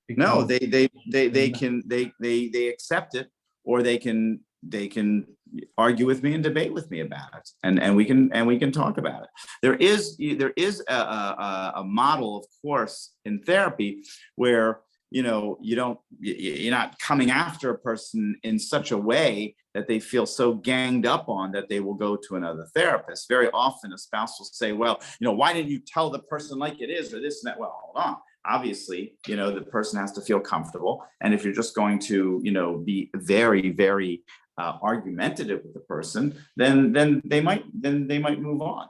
No, they accept it, or they can argue with me and debate with me about it, and we can talk about it. There is a model, of course, in therapy where you're not coming after a person in such a way that they feel so ganged up on that they will go to another therapist. Very often a spouse will say, well, why didn't you tell the person like it is, or this and that? Well, hold on. Obviously, the person has to feel comfortable. And if you're just going to, be very, very argumentative with the person, then they might move on.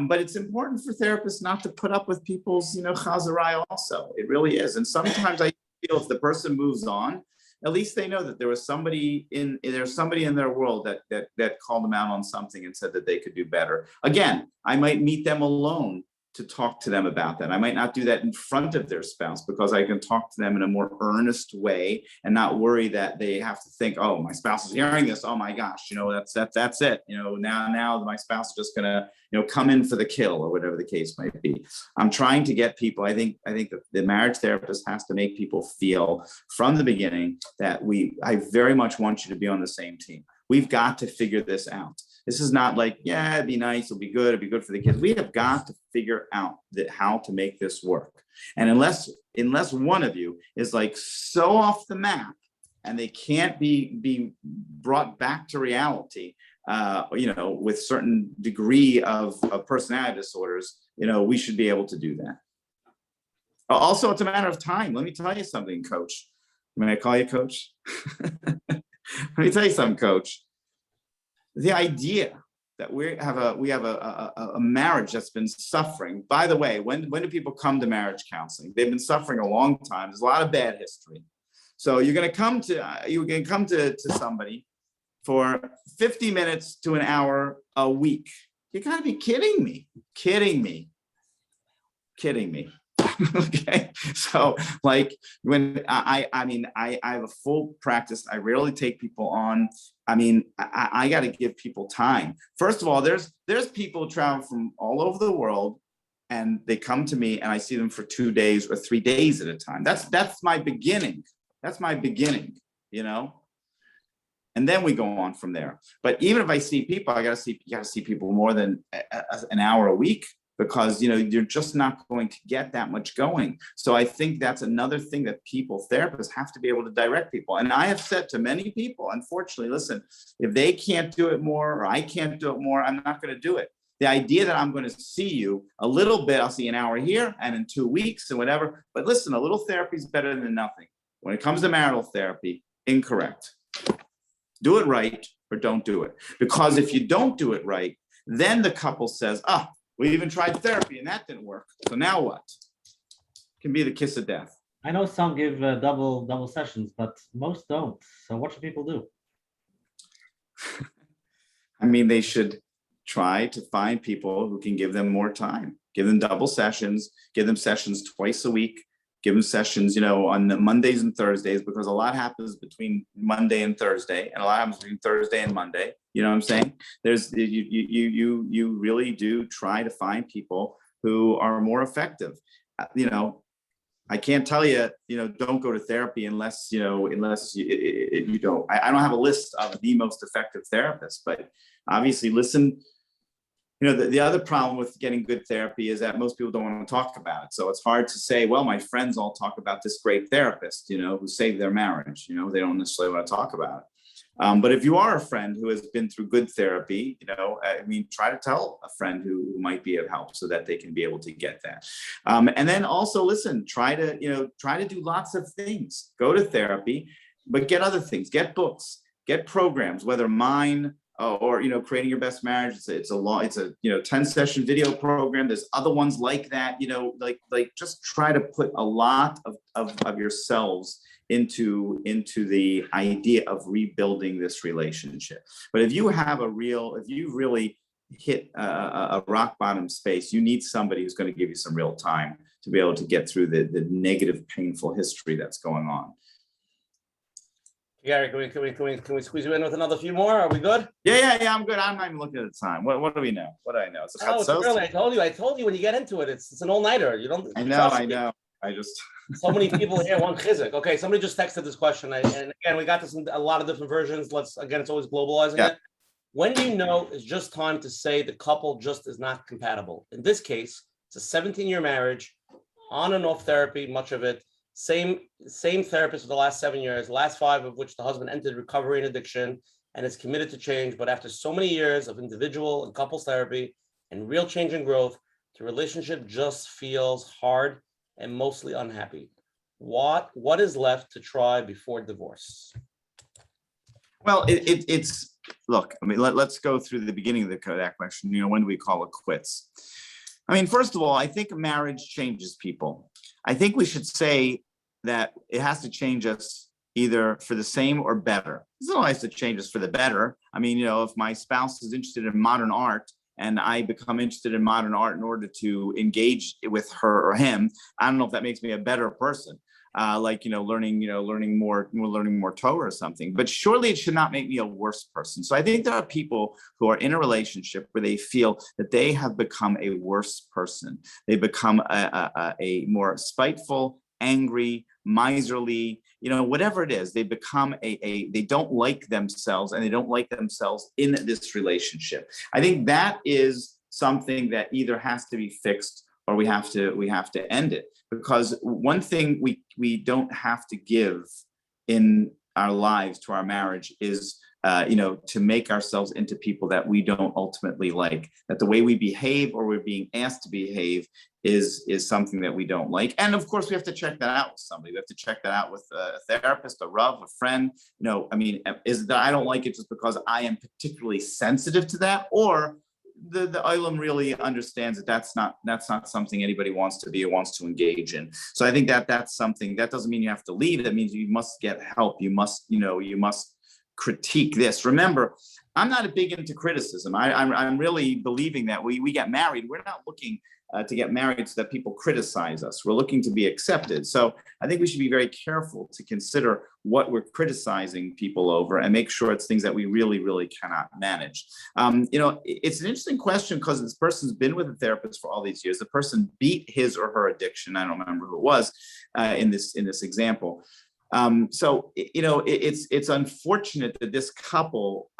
But it's important for therapists not to put up with people's, chazarai also. It really is. And sometimes I feel if the person moves on, at least they know that there's somebody in their world that called them out on something and said that they could do better. Again, I might meet them alone to talk to them about that. I might not do that in front of their spouse because I can talk to them in a more earnest way and not worry that they have to think, oh, my spouse is hearing this. Oh my gosh, that's it. Now my spouse is just gonna, come in for the kill or whatever the case might be. I'm trying to get people, I think that the marriage therapist has to make people feel from the beginning that I very much want you to be on the same team. We've got to figure this out. This is not like, yeah, it'd be nice, it'll be good, it'd be good for the kids. We have got to figure out how to make this work. And unless one of you is like so off the map and they can't be brought back to reality, with certain degree of personality disorders, we should be able to do that. Also, it's a matter of time. Let me tell you something, Coach. May I call you Coach? Let me tell you something, Coach. The idea that we have a marriage that's been suffering. By the way, when do people come to marriage counseling? They've been suffering a long time. There's a lot of bad history. So you're going to come to somebody for 50 minutes to an hour a week. You got to be kidding me. Okay, so like when I have a full practice, I rarely take people on. I got to give people time. First of all, there's people who travel from all over the world and they come to me and I see them for 2 days or 3 days at a time. That's my beginning. And then we go on from there. But even if I see people, you got to see people more than an hour a week, because you're just not going to get that much going. So I think that's another thing that therapists have to be able to direct people. And I have said to many people, unfortunately, listen, if they can't do it more or I can't do it more, I'm not going to do it. The idea that I'm going to see you a little bit, I'll see an hour here and in 2 weeks and whatever. But listen, a little therapy is better than nothing. When it comes to marital therapy, incorrect. Do it right or don't do it. Because if you don't do it right, then the couple says, we even tried therapy and that didn't work. So now what? Can be the kiss of death. I know some give double sessions, but most don't. So what should people do? They should try to find people who can give them more time. Give them double sessions, give them sessions twice a week, give them sessions, on the Mondays and Thursdays, because a lot happens between Monday and Thursday, and a lot happens between Thursday and Monday. You know what I'm saying? There's you really do try to find people who are more effective. I can't tell you, don't go to therapy unless you don't. I don't have a list of the most effective therapists, but obviously listen. The other problem with getting good therapy is that most people don't want to talk about it. So it's hard to say, well, my friends all talk about this great therapist, who saved their marriage. They don't necessarily want to talk about it. But if you are a friend who has been through good therapy, try to tell a friend who might be of help so that they can be able to get that. And then also listen, try to do lots of things. Go to therapy, but get other things, get books, get programs, whether mine or creating your best marriage. It's a 10-session video program. There's other ones like that. Like just try to put a lot of yourselves into the idea of rebuilding this relationship. But if you really hit a rock bottom space, you need somebody who's going to give you some real time to be able to get through the negative, painful history that's going on. Gary, can we squeeze you in with another few more? Are we good? Yeah, I'm good. I'm not even looking at the time. What do we know? What do I know? It's early. I told you when you get into it, it's an all-nighter. You don't. I know. I just. So many people here want chizuk. Okay, somebody just texted this question, and again, we got this in a lot of different versions. It's always globalizing it. When do you know it's just time to say the couple just is not compatible? In this case, it's a 17-year marriage, on and off therapy, much of it, same therapist for the last 7 years, last 5 of which the husband entered recovery and addiction and is committed to change. But after so many years of individual and couples therapy and real change and growth, the relationship just feels hard and mostly unhappy. What is left to try before divorce? Well, it's look, I mean, let's go through the beginning of that question. You know, when do we call it quits? I mean, first of all, I think marriage changes people. I think we should say that it has to change us either for the same or better. It's not nice to change us for the better. I mean, you know, if my spouse is interested in modern art and I become interested in modern art in order to engage with her or him, I don't know if that makes me a better person. Like, learning more Torah or something, but surely it should not make me a worse person. So I think there are people who are in a relationship where they feel that they have become a worse person. They become a more spiteful, angry, miserly, whatever it is. They become they don't like themselves, and they don't like themselves in this relationship. I think that is something that either has to be fixed or we have to end it. Because one thing we don't have to give in our lives to our marriage is, to make ourselves into people that we don't ultimately like. That the way we behave or we're being asked to behave is something that we don't like. And of course, we have to check that out with somebody. We have to check that out with a therapist, a Rav, a friend. Is that I don't like it just because I am particularly sensitive to that, or the Olam really understands that that's not something anybody wants to engage in. So I think that's something that doesn't mean you have to leave. That means you must get help. You must critique this. Remember, I'm not big into criticism. I'm really believing that we get married. We're not looking to get married so that people criticize us. We're looking to be accepted. So I think we should be very careful to consider what we're criticizing people over and make sure it's things that we really, really cannot manage. It's an interesting question because this person's been with a therapist for all these years. The person beat his or her addiction. I don't remember who it was in this example. It's unfortunate that this couple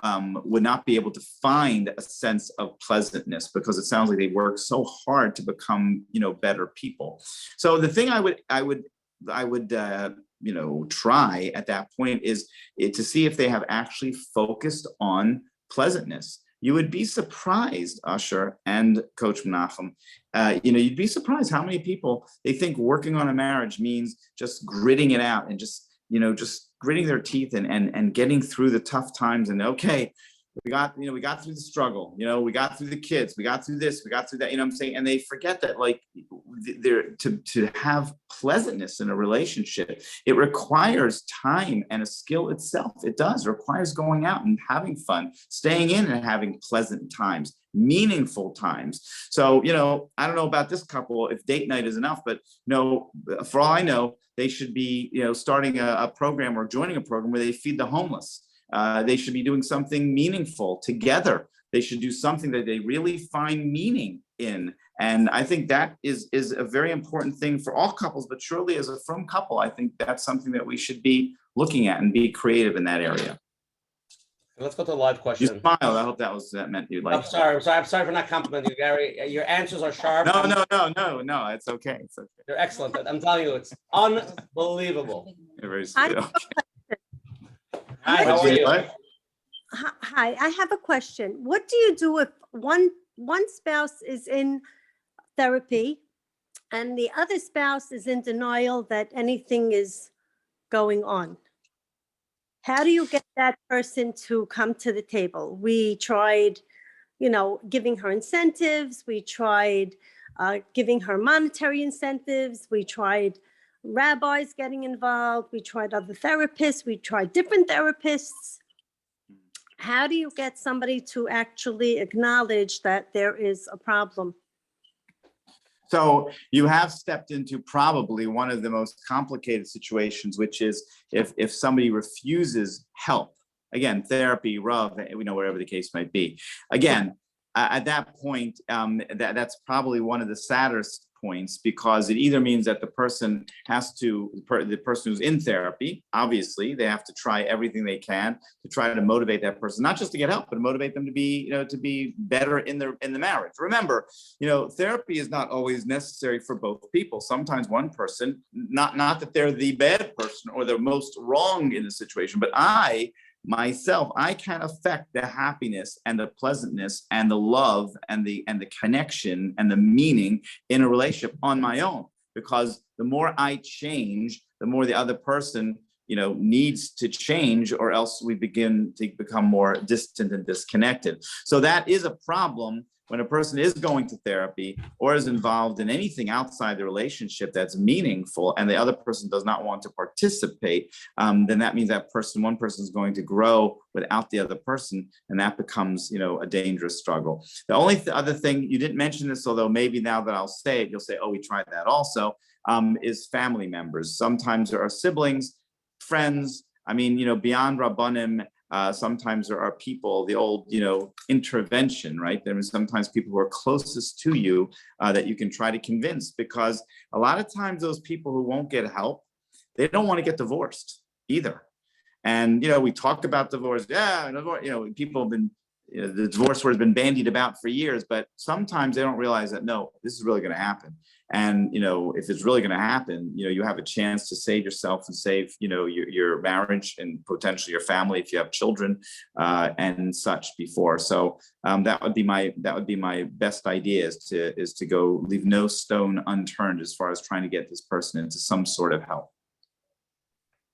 would not be able to find a sense of pleasantness, because it sounds like they work so hard to become, better people. So the thing I would try at that point is to see if they have actually focused on pleasantness. You would be surprised, Usher and Coach Menachem, you'd be surprised how many people they think working on a marriage means just gritting it out and just gritting their teeth and getting through the tough times. And okay, we got through the struggle, we got through the kids, we got through this, we got through that, what I'm saying? And they forget that to have pleasantness in a relationship, it requires time and a skill itself. It does. It requires going out and having fun, staying in and having pleasant times, meaningful times. So, I don't know about this couple, if date night is enough, but for all I know, they should be, starting a program or joining a program where they feed the homeless. They should be doing something meaningful together. They should do something that they really find meaning in. And I think that is a very important thing for all couples, but surely as a frum couple, I think that's something that we should be looking at and be creative in that area. Let's go to the live question. You smiled. I hope that meant you like. I'm sorry for not complimenting you, Gary. Your answers are sharp. No. It's okay. It's okay. You're excellent. I'm telling you, it's unbelievable. You're very sweet. Hi, how are you? Hi, I have a question. What do you do if one spouse is in therapy and the other spouse is in denial that anything is going on? How do you get that person to come to the table? We tried, giving her incentives. We tried giving her monetary incentives. We tried rabbis getting involved. We tried other therapists. We tried different therapists. How do you get somebody to actually acknowledge that there is a problem? So you have stepped into probably one of the most complicated situations, which is if somebody refuses help. Again, therapy, Rav, wherever the case might be. Again, at that point, that's probably one of the saddest points, because it either means that the person who's in therapy, obviously, they have to try everything they can to try to motivate that person, not just to get help, but to motivate them to be better in the marriage. Remember, therapy is not always necessary for both people. Sometimes one person, not that they're the bad person or the most wrong in the situation, but I can affect the happiness and the pleasantness and the love and the connection and the meaning in a relationship on my own. Because the more I change, the more the other person, needs to change, or else we begin to become more distant and disconnected. So that is a problem when a person is going to therapy or is involved in anything outside the relationship that's meaningful, and the other person does not want to participate, then that means that one person is going to grow without the other person, and that becomes, a dangerous struggle. The only other thing, you didn't mention this, although maybe now that I'll say it, you'll say, oh, we tried that also, is family members. Sometimes there are siblings, friends, beyond Rabbanim. Sometimes there are people, the old, intervention, right? There are sometimes people who are closest to you that you can try to convince, because a lot of times those people who won't get help, they don't want to get divorced either. And, we talk about divorce. Yeah, people have been, the divorce word has been bandied about for years, but sometimes they don't realize that, no, this is really going to happen. And, if it's really going to happen, you have a chance to save yourself and save, your marriage and potentially your family if you have children and such before. So that would be my best idea, is to go leave no stone unturned as far as trying to get this person into some sort of help.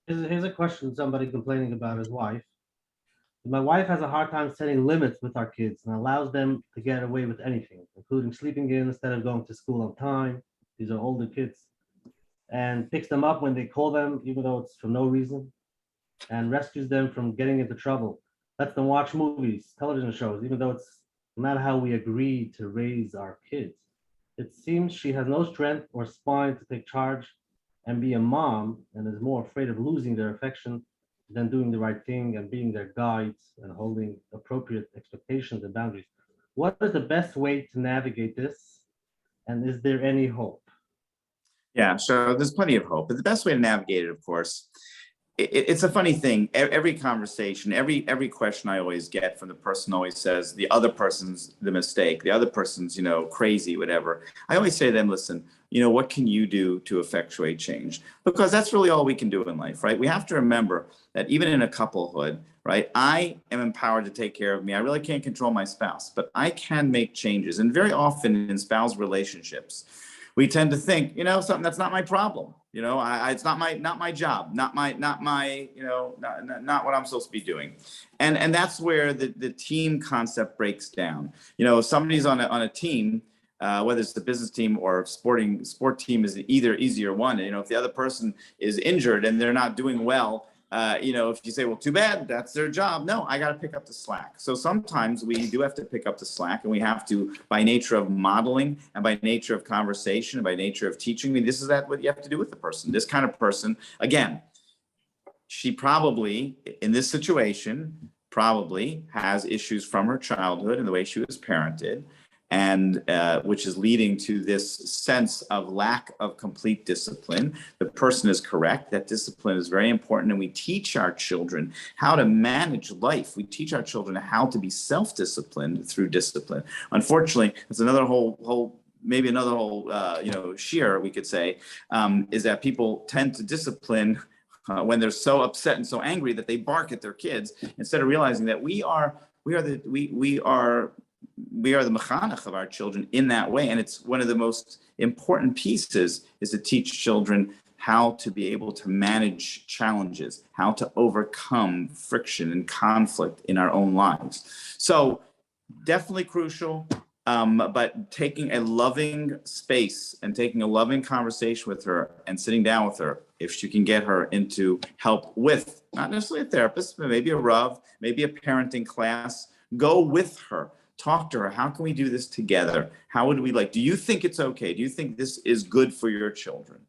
Here's a question, somebody complaining about his wife. My wife has a hard time setting limits with our kids and allows them to get away with anything, including sleeping in instead of going to school on time. These are older kids. And picks them up when they call them, even though it's for no reason, and rescues them from getting into trouble. Lets them watch movies, television shows, even though it's not how we agreed to raise our kids. It seems she has no strength or spine to take charge and be a mom, and is more afraid of losing their affection than doing the right thing and being their guides and holding appropriate expectations and boundaries. What is the best way to navigate this? And is there any hope? Yeah, so there's plenty of hope, but the best way to navigate it, of course, it's a funny thing. Every conversation, every question I always get from the person always says the other person's the mistake, the other person's, crazy, whatever. I always say to them, listen, what can you do to effectuate change? Because that's really all we can do in life, right? We have to remember that even in a couplehood, right, I am empowered to take care of me. I really can't control my spouse, but I can make changes. And very often in spousal relationships, we tend to think, something that's not my problem. It's not my job, not what I'm supposed to be doing. And that's where the team concept breaks down. If somebody's on a team, whether it's the business team or sport team is either easier one. If the other person is injured and they're not doing well, if you say, well, too bad, that's their job. No, I got to pick up the slack. So sometimes we do have to pick up the slack, and we have to, by nature of modeling and by nature of conversation and by nature of teaching me, this is what you have to do with the person. This kind of person, again, she probably, in this situation, probably has issues from her childhood and the way she was parented, and which is leading to this sense of lack of complete discipline. The person is correct. That discipline is very important, and we teach our children how to manage life. We teach our children how to be self-disciplined through discipline. Unfortunately, it's another whole sheer, we could say, is that people tend to discipline when they're so upset and so angry that they bark at their kids, instead of realizing that we are the mechanech of our children in that way. And it's one of the most important pieces, is to teach children how to be able to manage challenges, how to overcome friction and conflict in our own lives. So definitely crucial, but taking a loving space and taking a loving conversation with her and sitting down with her, if she can get her into help with, not necessarily a therapist, but maybe a Rav, maybe a parenting class, go with her. Talk to her. How can we do this together? How would we do you think it's okay? Do you think this is good for your children?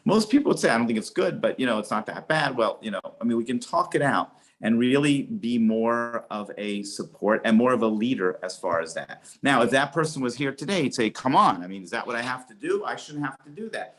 Most people would say, I don't think it's good, but it's not that bad. Well, we can talk it out. and really be more of a support and more of a leader as far as that. Now, if that person was here today, he'd say, come on, I mean, is that what I have to do? I shouldn't have to do that.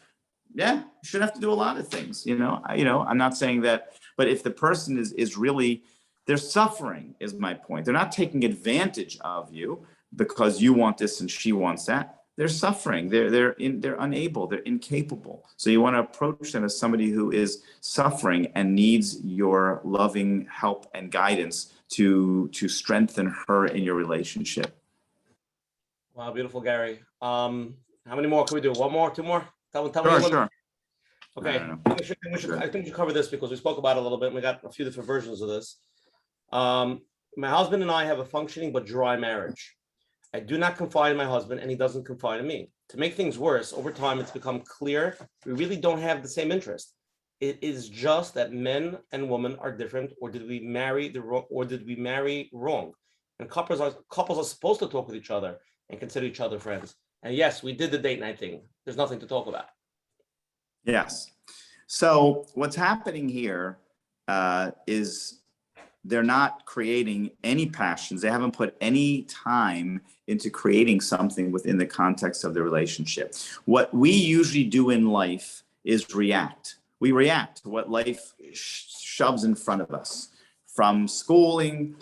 Yeah, you should have to do a lot of things, I'm not saying that, but if the person is really, they're suffering is my point. They're not taking advantage of you because you want this and she wants that. They're suffering. They're unable. They're incapable. So you want to approach them as somebody who is suffering and needs your loving help and guidance to strengthen her in your relationship. Wow, beautiful, Gary. How many more can we do? One more, two more? Tell me. Sure. Okay. I think we should cover this because we spoke about it a little bit. And we got a few different versions of this. My husband and I have a functioning but dry marriage. I do not confide in my husband and he doesn't confide in me. To make things worse, over time, it's become clear we really don't have the same interest. It is just that men and women are different, or did we marry wrong? And couples are supposed to talk with each other and consider each other friends. And yes, we did the date night thing. There's nothing to talk about. Yes. So what's happening here is they're not creating any passions. They haven't put any time into creating something within the context of the relationship. What we usually do in life is react. We react to what life shoves in front of us, from schooling,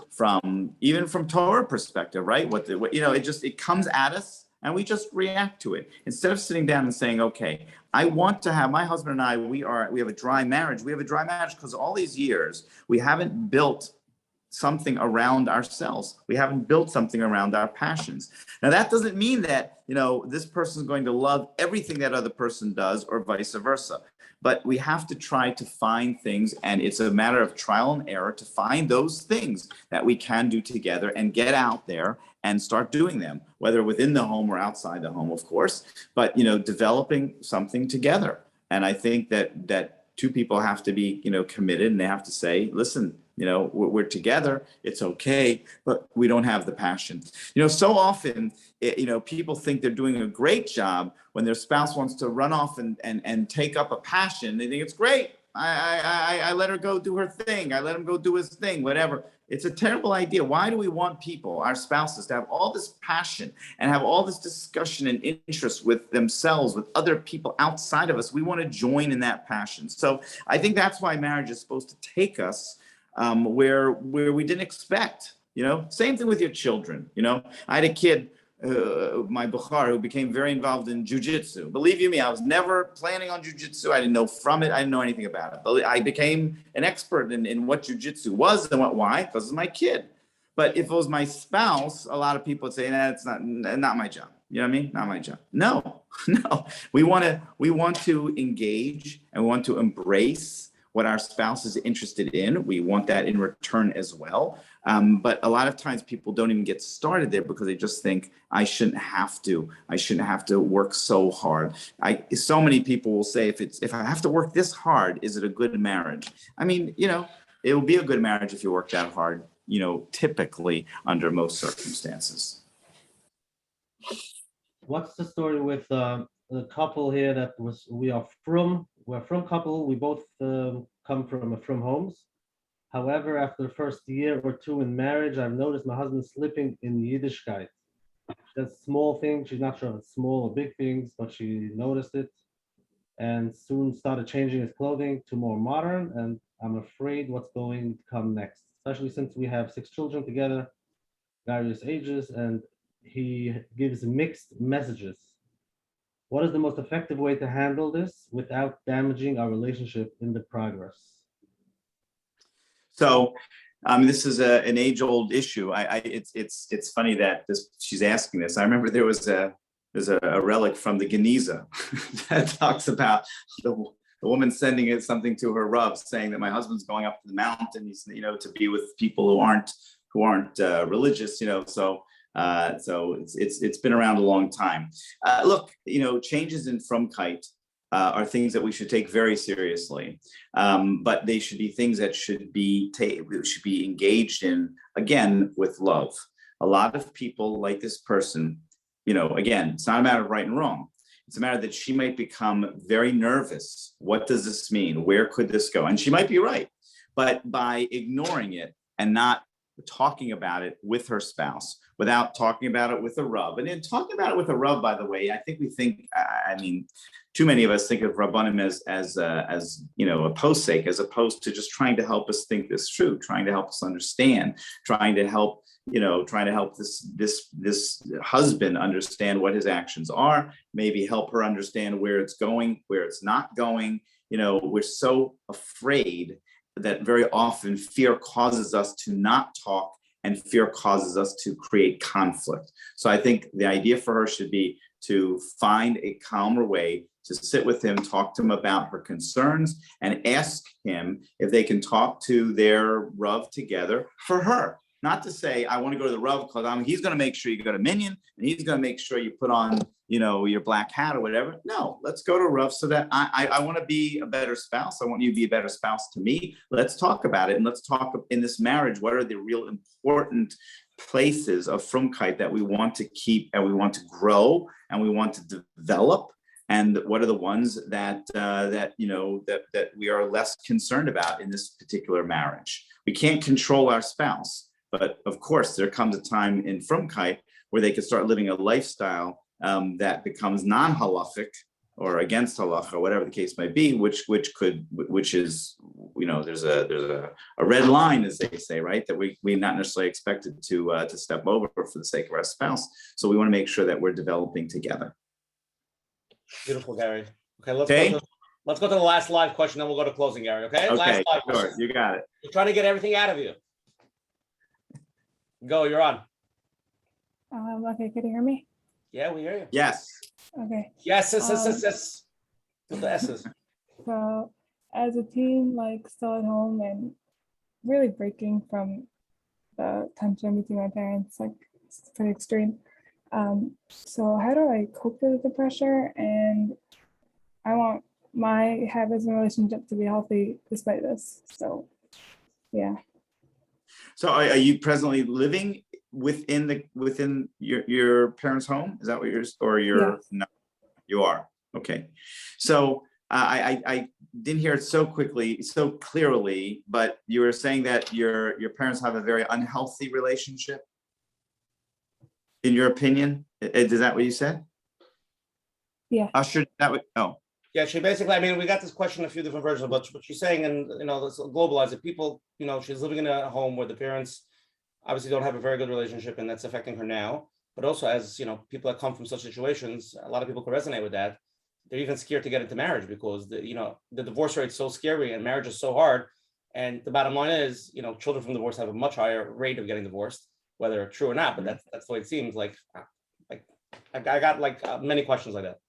even from Torah perspective, right? It comes at us and we just react to it. Instead of sitting down and saying, okay, I want to have, my husband and I, we have a dry marriage. We have a dry marriage because all these years we haven't built something around ourselves. We haven't built something around our passions. Now that doesn't mean that, this person is going to love everything that other person does or vice versa. But we have to try to find things, and it's a matter of trial and error to find those things that we can do together and get out there and start doing them, whether within the home or outside the home, of course, but, developing something together. And I think that two people have to be, committed, and they have to say, listen, we're together, it's okay, but we don't have the passion. So often, people think they're doing a great job when their spouse wants to run off and take up a passion. They think it's great. I let her go do her thing. I let him go do his thing, whatever. It's a terrible idea. Why do we want people, our spouses, to have all this passion and have all this discussion and interest with themselves, with other people outside of us? We want to join in that passion. So I think that's why marriage is supposed to take us where we didn't expect. Same thing with your children. I had a kid, my Bukhar, who became very involved in jujitsu. Believe you me, I was never planning on jujitsu. I didn't know from it. I didn't know anything about it. But I became an expert in what jujitsu was and why? Because it's my kid. But if it was my spouse, a lot of people would say, it's not my job. You know what I mean? Not my job. No. We want to engage and we want to embrace what our spouse is interested in. We want that in return as well. But a lot of times people don't even get started there because they just think, I shouldn't have to work so hard. So many people will say, if I have to work this hard, is it a good marriage? I mean, it will be a good marriage if you work that hard, typically under most circumstances. What's the story with the couple here we're from couple, we both come from homes. However, after the first year or two in marriage, I've noticed my husband slipping in Yiddishkeit. That's small things. She's not sure if it's small or big things, but she noticed it and soon started changing his clothing to more modern. And I'm afraid what's going to come next, especially since we have 6 children together, various ages, and he gives mixed messages. What is the most effective way to handle this without damaging our relationship in the progress? So this is an age-old issue. It's funny that she's asking this. I remember there's a relic from the Geniza that talks about the woman sending something to her Rav, saying that my husband's going up to the mountains, to be with people who aren't religious, So it's been around a long time. Look, changes in frumkeit are things that we should take very seriously, but they should be things that should be engaged in, again, with love. A lot of people like this person, again, it's not a matter of right and wrong. It's a matter that she might become very nervous. What does this mean? Where could this go? And she might be right. but by ignoring it and not talking about it with her spouse, without talking about it with a Rav. And in talking about it with a Rav, by the way, I think too many of us think of Rabbanim as a postsake, as opposed to just trying to help us think this through, trying to help us understand, trying to help this husband understand what his actions are, maybe help her understand where it's going, where it's not going. We're so afraid that very often fear causes us to not talk, and fear causes us to create conflict. So I think the idea for her should be to find a calmer way to sit with him, talk to him about her concerns, and ask him if they can talk to their Rav together for her. Not to say, I want to go to the Rav because he's going to make sure you go to Minyan, and he's going to make sure you put on, your black hat or whatever. No, let's go to Rav so that I want to be a better spouse. I want you to be a better spouse to me. Let's talk about it. And let's talk in this marriage, what are the real important places of frumkeit that we want to keep and we want to grow and we want to develop? And what are the ones that we are less concerned about in this particular marriage? We can't control our spouse, but of course there comes a time in frumkeit where they can start living a lifestyle that becomes non-halachic or against halacha, whatever the case might be, which is, there's a red line, as they say, right? That we not necessarily expected to step over for the sake of our spouse. So we want to make sure that we're developing together. Beautiful, Gary. Okay, let's go to the last live question, then we'll go to closing, Gary. Okay. Okay, last live sure, question. you got it. We're trying to get everything out of you. Go, you're on. Okay, can you hear me? Yeah, we hear you. Yes. Okay. Yes. With the S's. So as a teen, still at home and really breaking from the tension between my parents, it's pretty extreme. So how do I cope with the pressure? And I want my habits and relationship to be healthy despite this. So, yeah. So are you presently living within your parents' home? Is that what you're, Yes. No, you are. Okay. So I didn't hear it so clearly, but you were saying that your parents have a very unhealthy relationship, in your opinion. Is that what you said? Yeah. Usher, Yeah, she basically, we got this question a few different versions, but what she's saying, and let's globalize it. People, she's living in a home where the parents obviously don't have a very good relationship, and that's affecting her now. But also, as people that come from such situations, a lot of people can resonate with that. They're even scared to get into marriage because the divorce rate is so scary and marriage is so hard. And the bottom line is, children from divorce have a much higher rate of getting divorced, whether true or not. But that's the way it seems. I got many questions like that.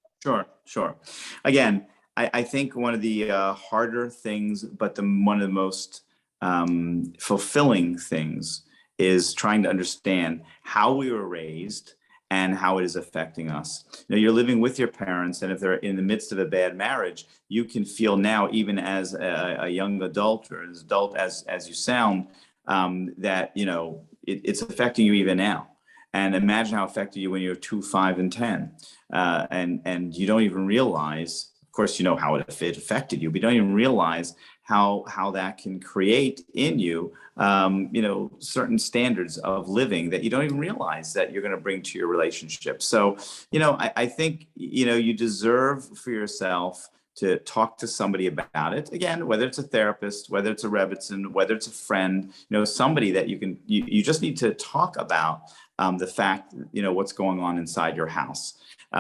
Sure. Again, I think one of the harder things, but one of the most fulfilling things is trying to understand how we were raised and how it is affecting us. You're living with your parents, and if they're in the midst of a bad marriage, you can feel now, even as a young adult or as adult as you sound, that it's affecting you even now. And imagine how it affected you when you're 2, 5, and 10, and you don't even realize. Of course, you know how it affected you, but you don't even realize how that can create in you, certain standards of living that you don't even realize that you're going to bring to your relationship. So, I think, you deserve for yourself to talk to somebody about it. Again, whether it's a therapist, whether it's a Rebbitzin, whether it's a friend, somebody that you just need to talk about the fact, what's going on inside your house.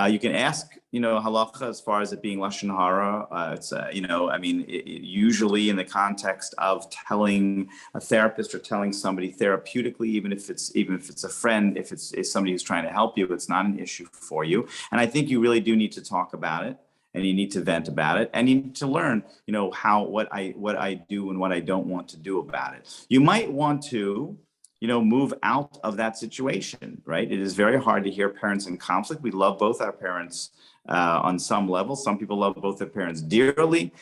You can ask, halacha as far as it being lashon hara. It's, usually in the context of telling a therapist or telling somebody therapeutically, even if it's a friend, if it's somebody who's trying to help you, it's not an issue for you. And I think you really do need to talk about it, and you need to vent about it, and you need to learn, what I do and what I don't want to do about it. You might want to move out of that situation, right? It is very hard to hear parents in conflict. We love both our parents on some level. Some people love both their parents dearly.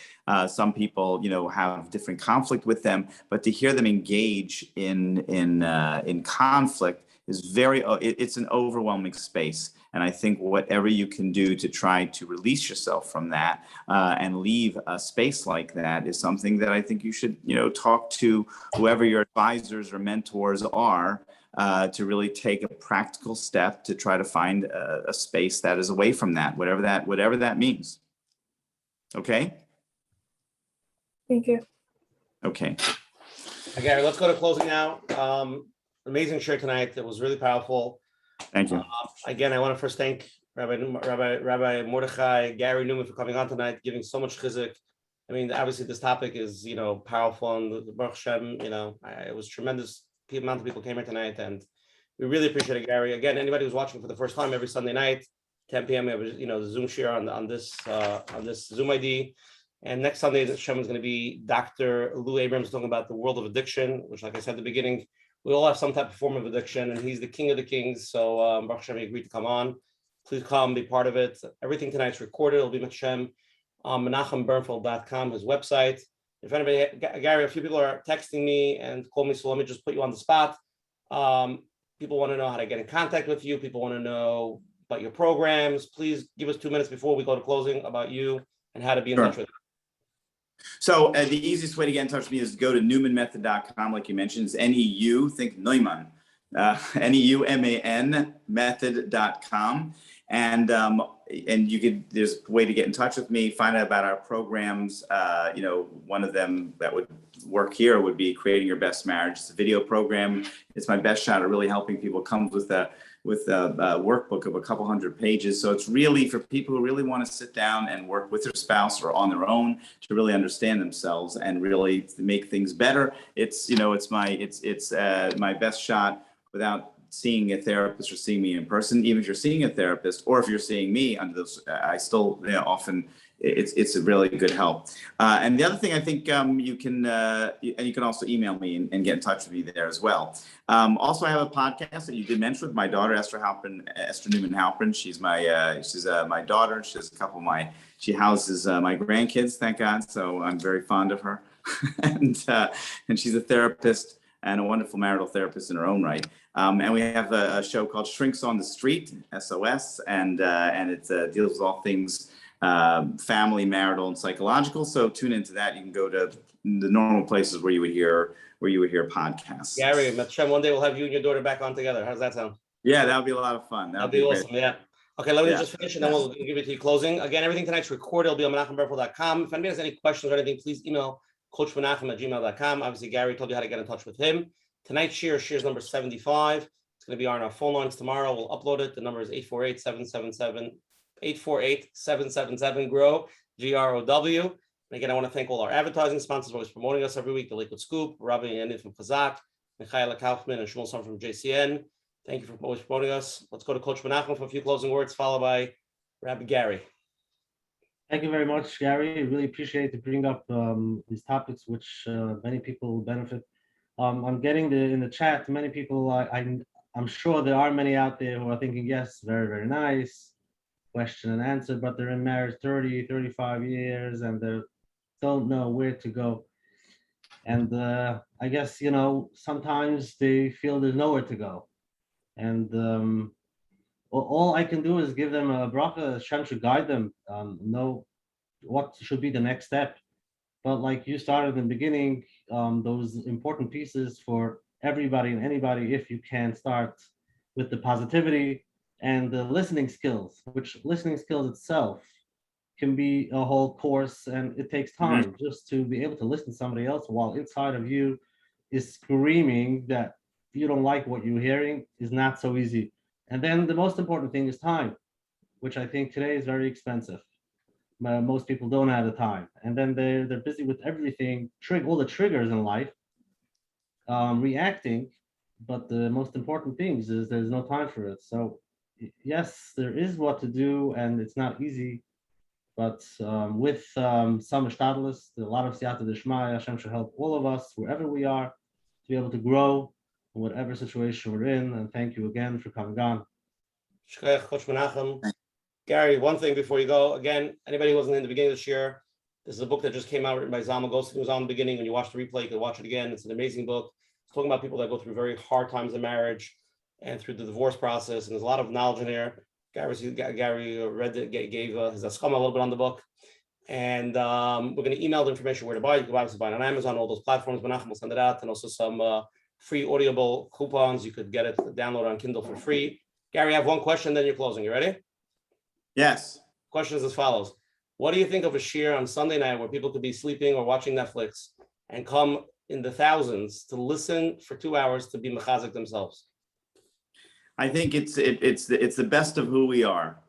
Some people, have different conflict with them. But to hear them engage in conflict is it's an overwhelming space. And I think whatever you can do to try to release yourself from that and leave a space like that is something that I think you should, talk to whoever your advisors or mentors are to really take a practical step to try to find a space that is away from that, whatever that means. Okay? Thank you. Okay. Gary, let's go to closing now. Amazing share tonight. It was really powerful. Thank you. Again, I want to first thank Rabbi Mordechai, Gary Newman for coming on tonight, giving so much chizuk. I mean, obviously this topic is, powerful, and the Baruch Hashem, it was tremendous. The amount of people came here tonight, and we really appreciate it, Gary. Again, anybody who's watching for the first time, every Sunday night, 10 p.m. we have, the Zoom share on this Zoom ID. And next Sunday, Hashem is going to be Dr. Lou Abrams talking about the world of addiction, which, like I said at the beginning, we all have some type of form of addiction, and he's the king of the kings. So Baruch Hashem agreed to come on. Please come, be part of it. Everything tonight's recorded. It'll be Menachem on menachembernfeld.com, his website. If anybody, Gary, a few people are texting me and call me, so let me just put you on the spot. People want to know how to get in contact with you. People want to know about your programs. Please give us 2 minutes before we go to closing about you and how to be in touch with you. So the easiest way to get in touch with me is to go to newmanmethod.com, like you mentioned. It's N-E-U, think Neuman, N-E-U-M-A-N method.com. And there's a way to get in touch with me, find out about our programs. One of them that would work here would be Creating Your Best Marriage. It's a video program. It's my best shot at really helping people. Comes with a workbook of a couple hundred pages. So it's really for people who really want to sit down and work with their spouse or on their own to really understand themselves and really make things better. It's my best shot without seeing a therapist or seeing me in person. Even if you're seeing a therapist or if you're seeing me under those, I still often it's a really good help. And the other thing I think you can also email me and get in touch with me there as well. Also, I have a podcast that you did mention with my daughter, Esther Newman Halpern. She's my daughter. She has she houses my grandkids, thank God. So I'm very fond of her. and she's a therapist and a wonderful marital therapist in her own right. And we have a show called Shrinks on the Street, SOS, and it deals with all things family, marital, and psychological. So tune into that. You can go to the normal places where you would hear podcasts. Gary, Menachem, one day we'll have you and your daughter back on together. How does that sound? Yeah, that would be a lot of fun. That'd be awesome. Yeah. Okay, let me just finish and then we'll give it to you closing. Again, everything tonight's recorded. It'll be on menachembernfeld.com. If anybody has any questions or anything, please email coachmenachem@gmail.com. Obviously, Gary told you how to get in touch with him. Tonight's share is number 75. It's going to be on our phone lines tomorrow. We'll upload it. The number is 848-777-GROW, G-R-O-W. And again, I want to thank all our advertising sponsors always promoting us every week. The Liquid Scoop, Rabbi and Andy from Chazak, Michaela Kaufman, and Shmuel Son from JCN. Thank you for always promoting us. Let's go to Coach Menachem for a few closing words, followed by Rabbi Gary. Thank you very much, Gary. I really appreciate you bringing up these topics, which many people will benefit. I'm getting in the chat, many people, I'm sure there are many out there who are thinking, yes, very, very nice, question and answer, but they're in marriage 30, 35 years, and they don't know where to go. And I guess, sometimes they feel there's nowhere to go. And all I can do is give them a bracha. Hashem should guide them, know what should be the next step. But like you started in the beginning, those important pieces for everybody and anybody, if you can start with the positivity and the listening skills, which listening skills itself can be a whole course, and it takes time just to be able to listen to somebody else while inside of you is screaming that you don't like what you're hearing is not so easy. And then the most important thing is time, which I think today is very expensive. Most people don't have the time, and then they're busy with everything, all the triggers in life, reacting. But the most important things is there's no time for it. So yes, there is what to do, and it's not easy. But with some shtadlus, a lot of siyata d'shmaya, Hashem should help all of us, wherever we are, to be able to grow in whatever situation we're in. And thank you again for coming on. Shkoyach, Coach Menachem. Gary, one thing before you go. Again, anybody who wasn't in the beginning of this year, this is a book that just came out written by Zalman Goldstein, who was on the beginning. When you watch the replay, you can watch it again. It's an amazing book. It's talking about people that go through very hard times in marriage and through the divorce process. And there's a lot of knowledge in there. Gary read it, gave his askama a little bit on the book. And we're going to email the information where to buy. You can obviously buy it on Amazon, all those platforms. Menachem will send it out, and also some free Audible coupons. You could get it download on Kindle for free. Gary, I have one question, then you're closing. You ready? Yes. Question is as follows. What do you think of a shiur on Sunday night where people could be sleeping or watching Netflix and come in the thousands to listen for 2 hours to be mechazik themselves? I think it's the best of who we are.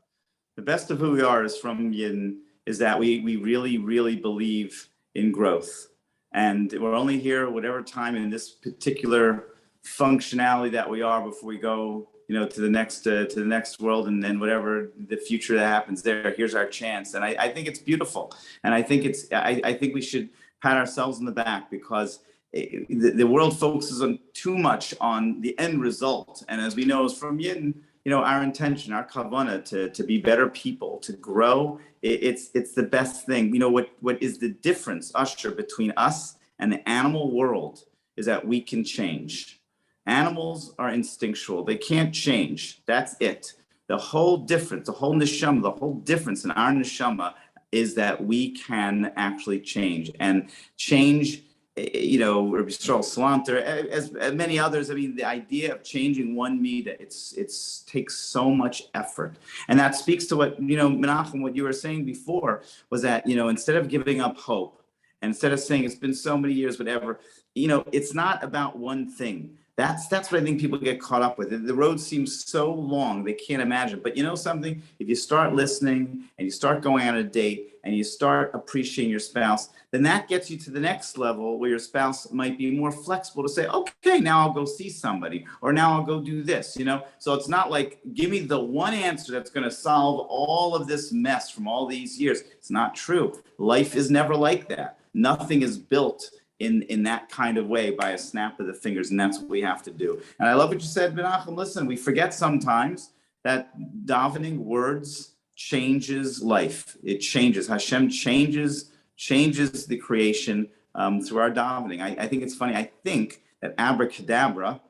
The best of who we are is from Yin, is that we really believe in growth. And we're only here whatever time in this particular functionality that we are before we go, to the next world, and then whatever the future that happens there, here's our chance. And I think it's beautiful. And I think I think we should pat ourselves on the back, because the world focuses on too much on the end result. And as we know is from Yin, our intention, our kavanah to be better people, to grow, it's the best thing. What is the difference, Usher, between us and the animal world is that we can change. Animals are instinctual. They can't change. That's it. The whole difference, the whole neshama, the whole difference in our neshama is that we can actually change. And change, Rabbi Salanter, as many others, the idea of changing one mida, it's takes so much effort. And that speaks to what, Menachem, what you were saying before, was that, instead of giving up hope, and instead of saying it's been so many years, whatever, it's not about one thing. That's what I think people get caught up with. The road seems so long, they can't imagine. But something, if you start listening and you start going on a date and you start appreciating your spouse, then that gets you to the next level where your spouse might be more flexible to say, okay, now I'll go see somebody, or now I'll go do this, So it's not like, give me the one answer that's going to solve all of this mess from all these years. It's not true. Life is never like that. Nothing is built in that kind of way by a snap of the fingers, and that's what we have to do. And I love what you said, Menachem. Listen, we forget sometimes that davening words changes life. It changes. Hashem changes the creation through our davening. I think it's funny. I think that abracadabra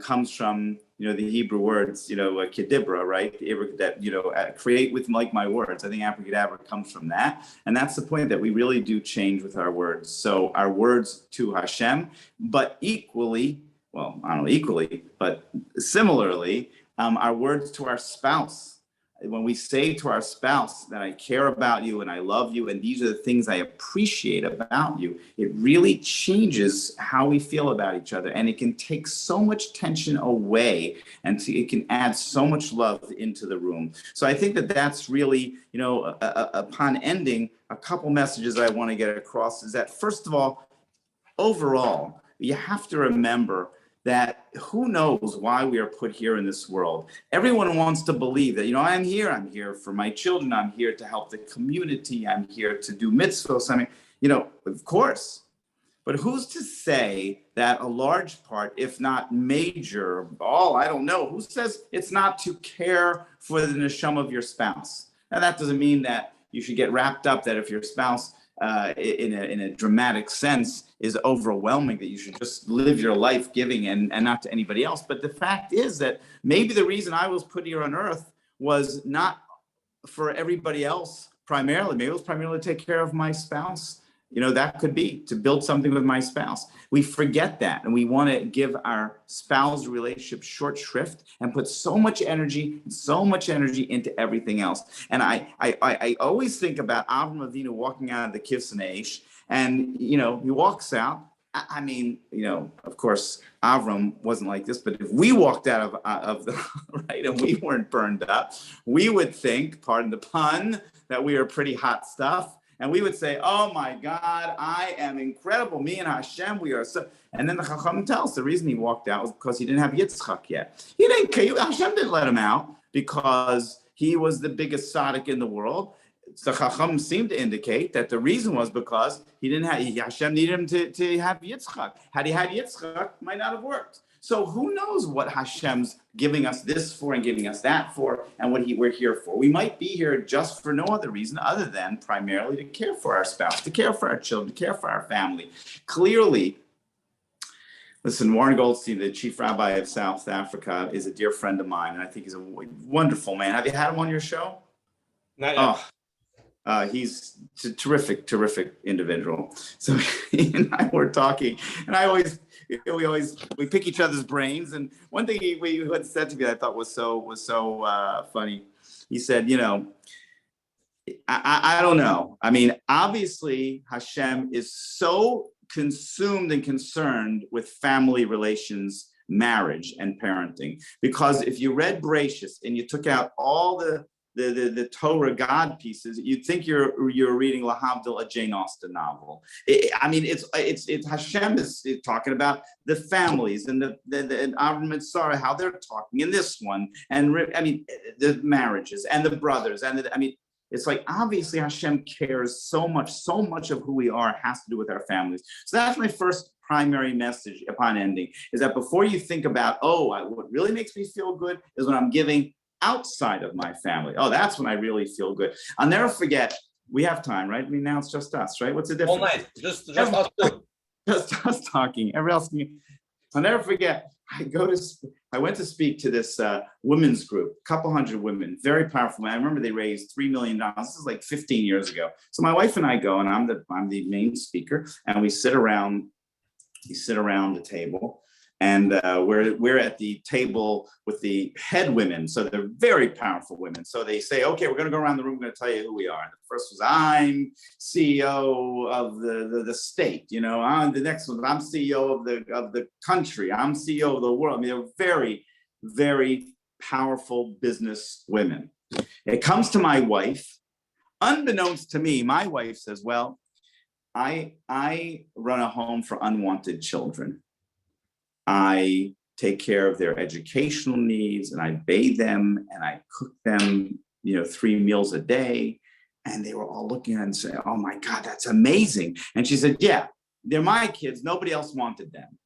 comes from the Hebrew words, kedibra, right? That create with like my words. I think abracadabra comes from that, and that's the point, that we really do change with our words. So our words to Hashem, but equally, but similarly, our words to our spouse. When we say to our spouse that I care about you and I love you and these are the things I appreciate about you, it really changes how we feel about each other, and it can take so much tension away, and it can add so much love into the room. So I think that that's really, upon ending, a couple messages I want to get across is that, first of all, overall, you have to remember that who knows why we are put here in this world. Everyone wants to believe that, I'm here for my children, I'm here to help the community, I'm here to do mitzvahs, of course. But who's to say that a large part, if not major, I don't know, who says it's not to care for the neshama of your spouse? Now that doesn't mean that you should get wrapped up that if your spouse in a dramatic sense is overwhelming, that you should just live your life giving and not to anybody else. But the fact is that maybe the reason I was put here on earth was not for everybody else primarily. Maybe it was primarily to take care of my spouse. That could be to build something with my spouse. We forget that, and we want to give our spouse relationship short shrift and put so much energy into everything else. And I always think about Avram Avinu walking out of the Kivson Eish, and he walks out. Of course, Avram wasn't like this, but if we walked out of the right and we weren't burned up, we would think, pardon the pun, that we are pretty hot stuff. And we would say, oh my God, I am incredible. Me and Hashem, we are so. And then the Chacham tells the reason he walked out was because he didn't have Yitzchak yet. Hashem didn't let him out because he was the biggest tzaddik in the world. The Chacham seemed to indicate that the reason was because Hashem needed him to have Yitzchak. Had he had Yitzchak, it might not have worked. So who knows what Hashem's giving us this for and giving us that for, and what we're here for. We might be here just for no other reason other than primarily to care for our spouse, to care for our children, to care for our family. Clearly, Listen, Warren Goldstein, the chief rabbi of South Africa, is a dear friend of mine, and I think he's a wonderful man. Have you had him on your show? Not yet. He's a terrific individual. So he and I were talking, and we pick each other's brains. And one thing he had said to me that I thought was so funny. He said, I don't know. I mean, obviously Hashem is so consumed and concerned with family relations, marriage, and parenting. Because if you read Bereshis and you took out all the Torah God pieces, you'd think you're reading Lahavdil, a Jane Austen novel. It's Hashem is talking about the families and the Avram and Sarah, how they're talking in this one, and the marriages and the brothers, and it's like obviously Hashem cares so much of who we are has to do with our families. So that's my first primary message upon ending, is that before you think about, what really makes me feel good is when I'm giving outside of my family. That's when I really feel good. I'll never forget, we have time, right? I mean, now it's just us, right? What's the difference? All night, just us two. Just us talking. Everybody else can. I'll never forget, I went to speak to this women's group, a couple hundred women, very powerful. I remember they raised $3 million. This is like 15 years ago. So my wife and I go, and I'm the main speaker, and we sit around the table. And we're at the table with the head women. So they're very powerful women. So they say, okay, we're going to go around the room. We're going to tell you who we are. And the first was, I'm CEO of the state. The next one, I'm CEO of the country. I'm CEO of the world. I mean, they're very, very powerful business women. It comes to my wife. Unbeknownst to me, my wife says, well, I run a home for unwanted children. I take care of their educational needs, and I bathe them, and I cook them, 3 meals a day. And they were all looking at it and saying, oh my God, that's amazing. And she said, yeah, they're my kids. Nobody else wanted them,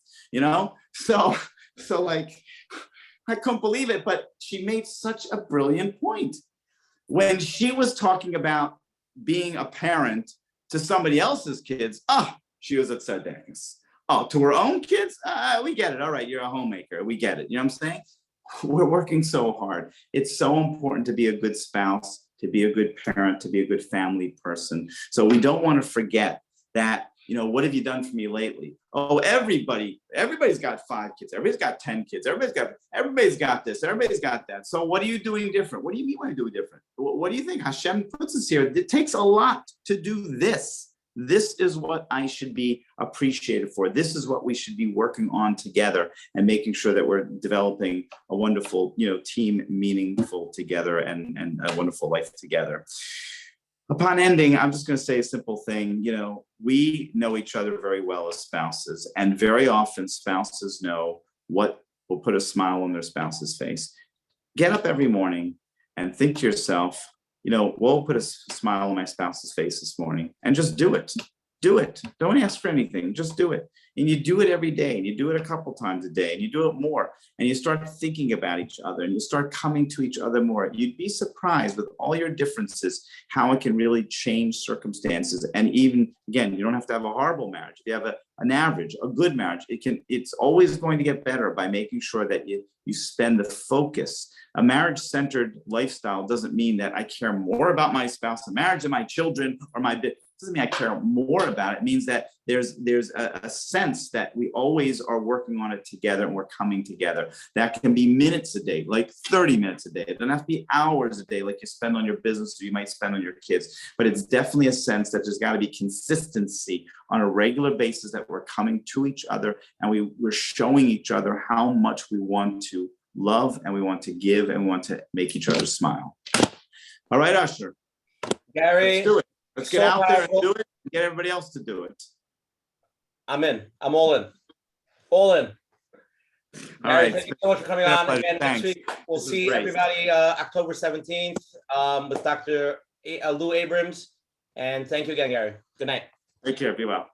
So like, I couldn't believe it, but she made such a brilliant point. When she was talking about being a parent to somebody else's kids, she was at Tzedek's. To her own kids? We get it. All right, you're a homemaker. We get it. You know what I'm saying? We're working so hard. It's so important to be a good spouse, to be a good parent, to be a good family person. So we don't want to forget that, what have you done for me lately? Everybody's got 5 kids. Everybody's got 10 kids. Everybody's got this. Everybody's got that. So what are you doing different? What do you mean by doing different? What do you think? Hashem puts us here. It takes a lot to do this. This is what I should be appreciated for. This is what we should be working on together and making sure that we're developing a wonderful, team, meaningful together and a wonderful life together. Upon ending, I'm just going to say a simple thing. We know each other very well as spouses, and very often spouses know what will put a smile on their spouse's face. Get up every morning and think to yourself, we'll put a smile on my spouse's face this morning, and just do it. Do it. Don't ask for anything. Just do it. And you do it every day, and you do it a couple times a day, and you do it more, and you start thinking about each other, and you start coming to each other more. You'd be surprised with all your differences, how it can really change circumstances. And even, again, you don't have to have a horrible marriage. If you have an average, a good marriage, it's always going to get better by making sure that you spend the focus. A marriage-centered lifestyle doesn't mean that I care more about my spouse, the marriage, and my children, or my bit. Doesn't mean I care more about it. It means that there's a sense that we always are working on it together, and we're coming together. That can be minutes a day, like 30 minutes a day. It doesn't have to be hours a day, like you spend on your business or you might spend on your kids. But it's definitely a sense that there's got to be consistency on a regular basis, that we're coming to each other and we're showing each other how much we want to love, and we want to give, and we want to make each other smile. All right, Usher. Gary. Let's do it. Let's get out there and do it, and get everybody else to do it. I'm in. I'm all in. All in. All right. Thank you so much for coming on. Again, Thanks. next week, we'll This is see great. everybody October 17th with Dr. Lou Abrams. And thank you again, Gary. Good night. Take care. Be well.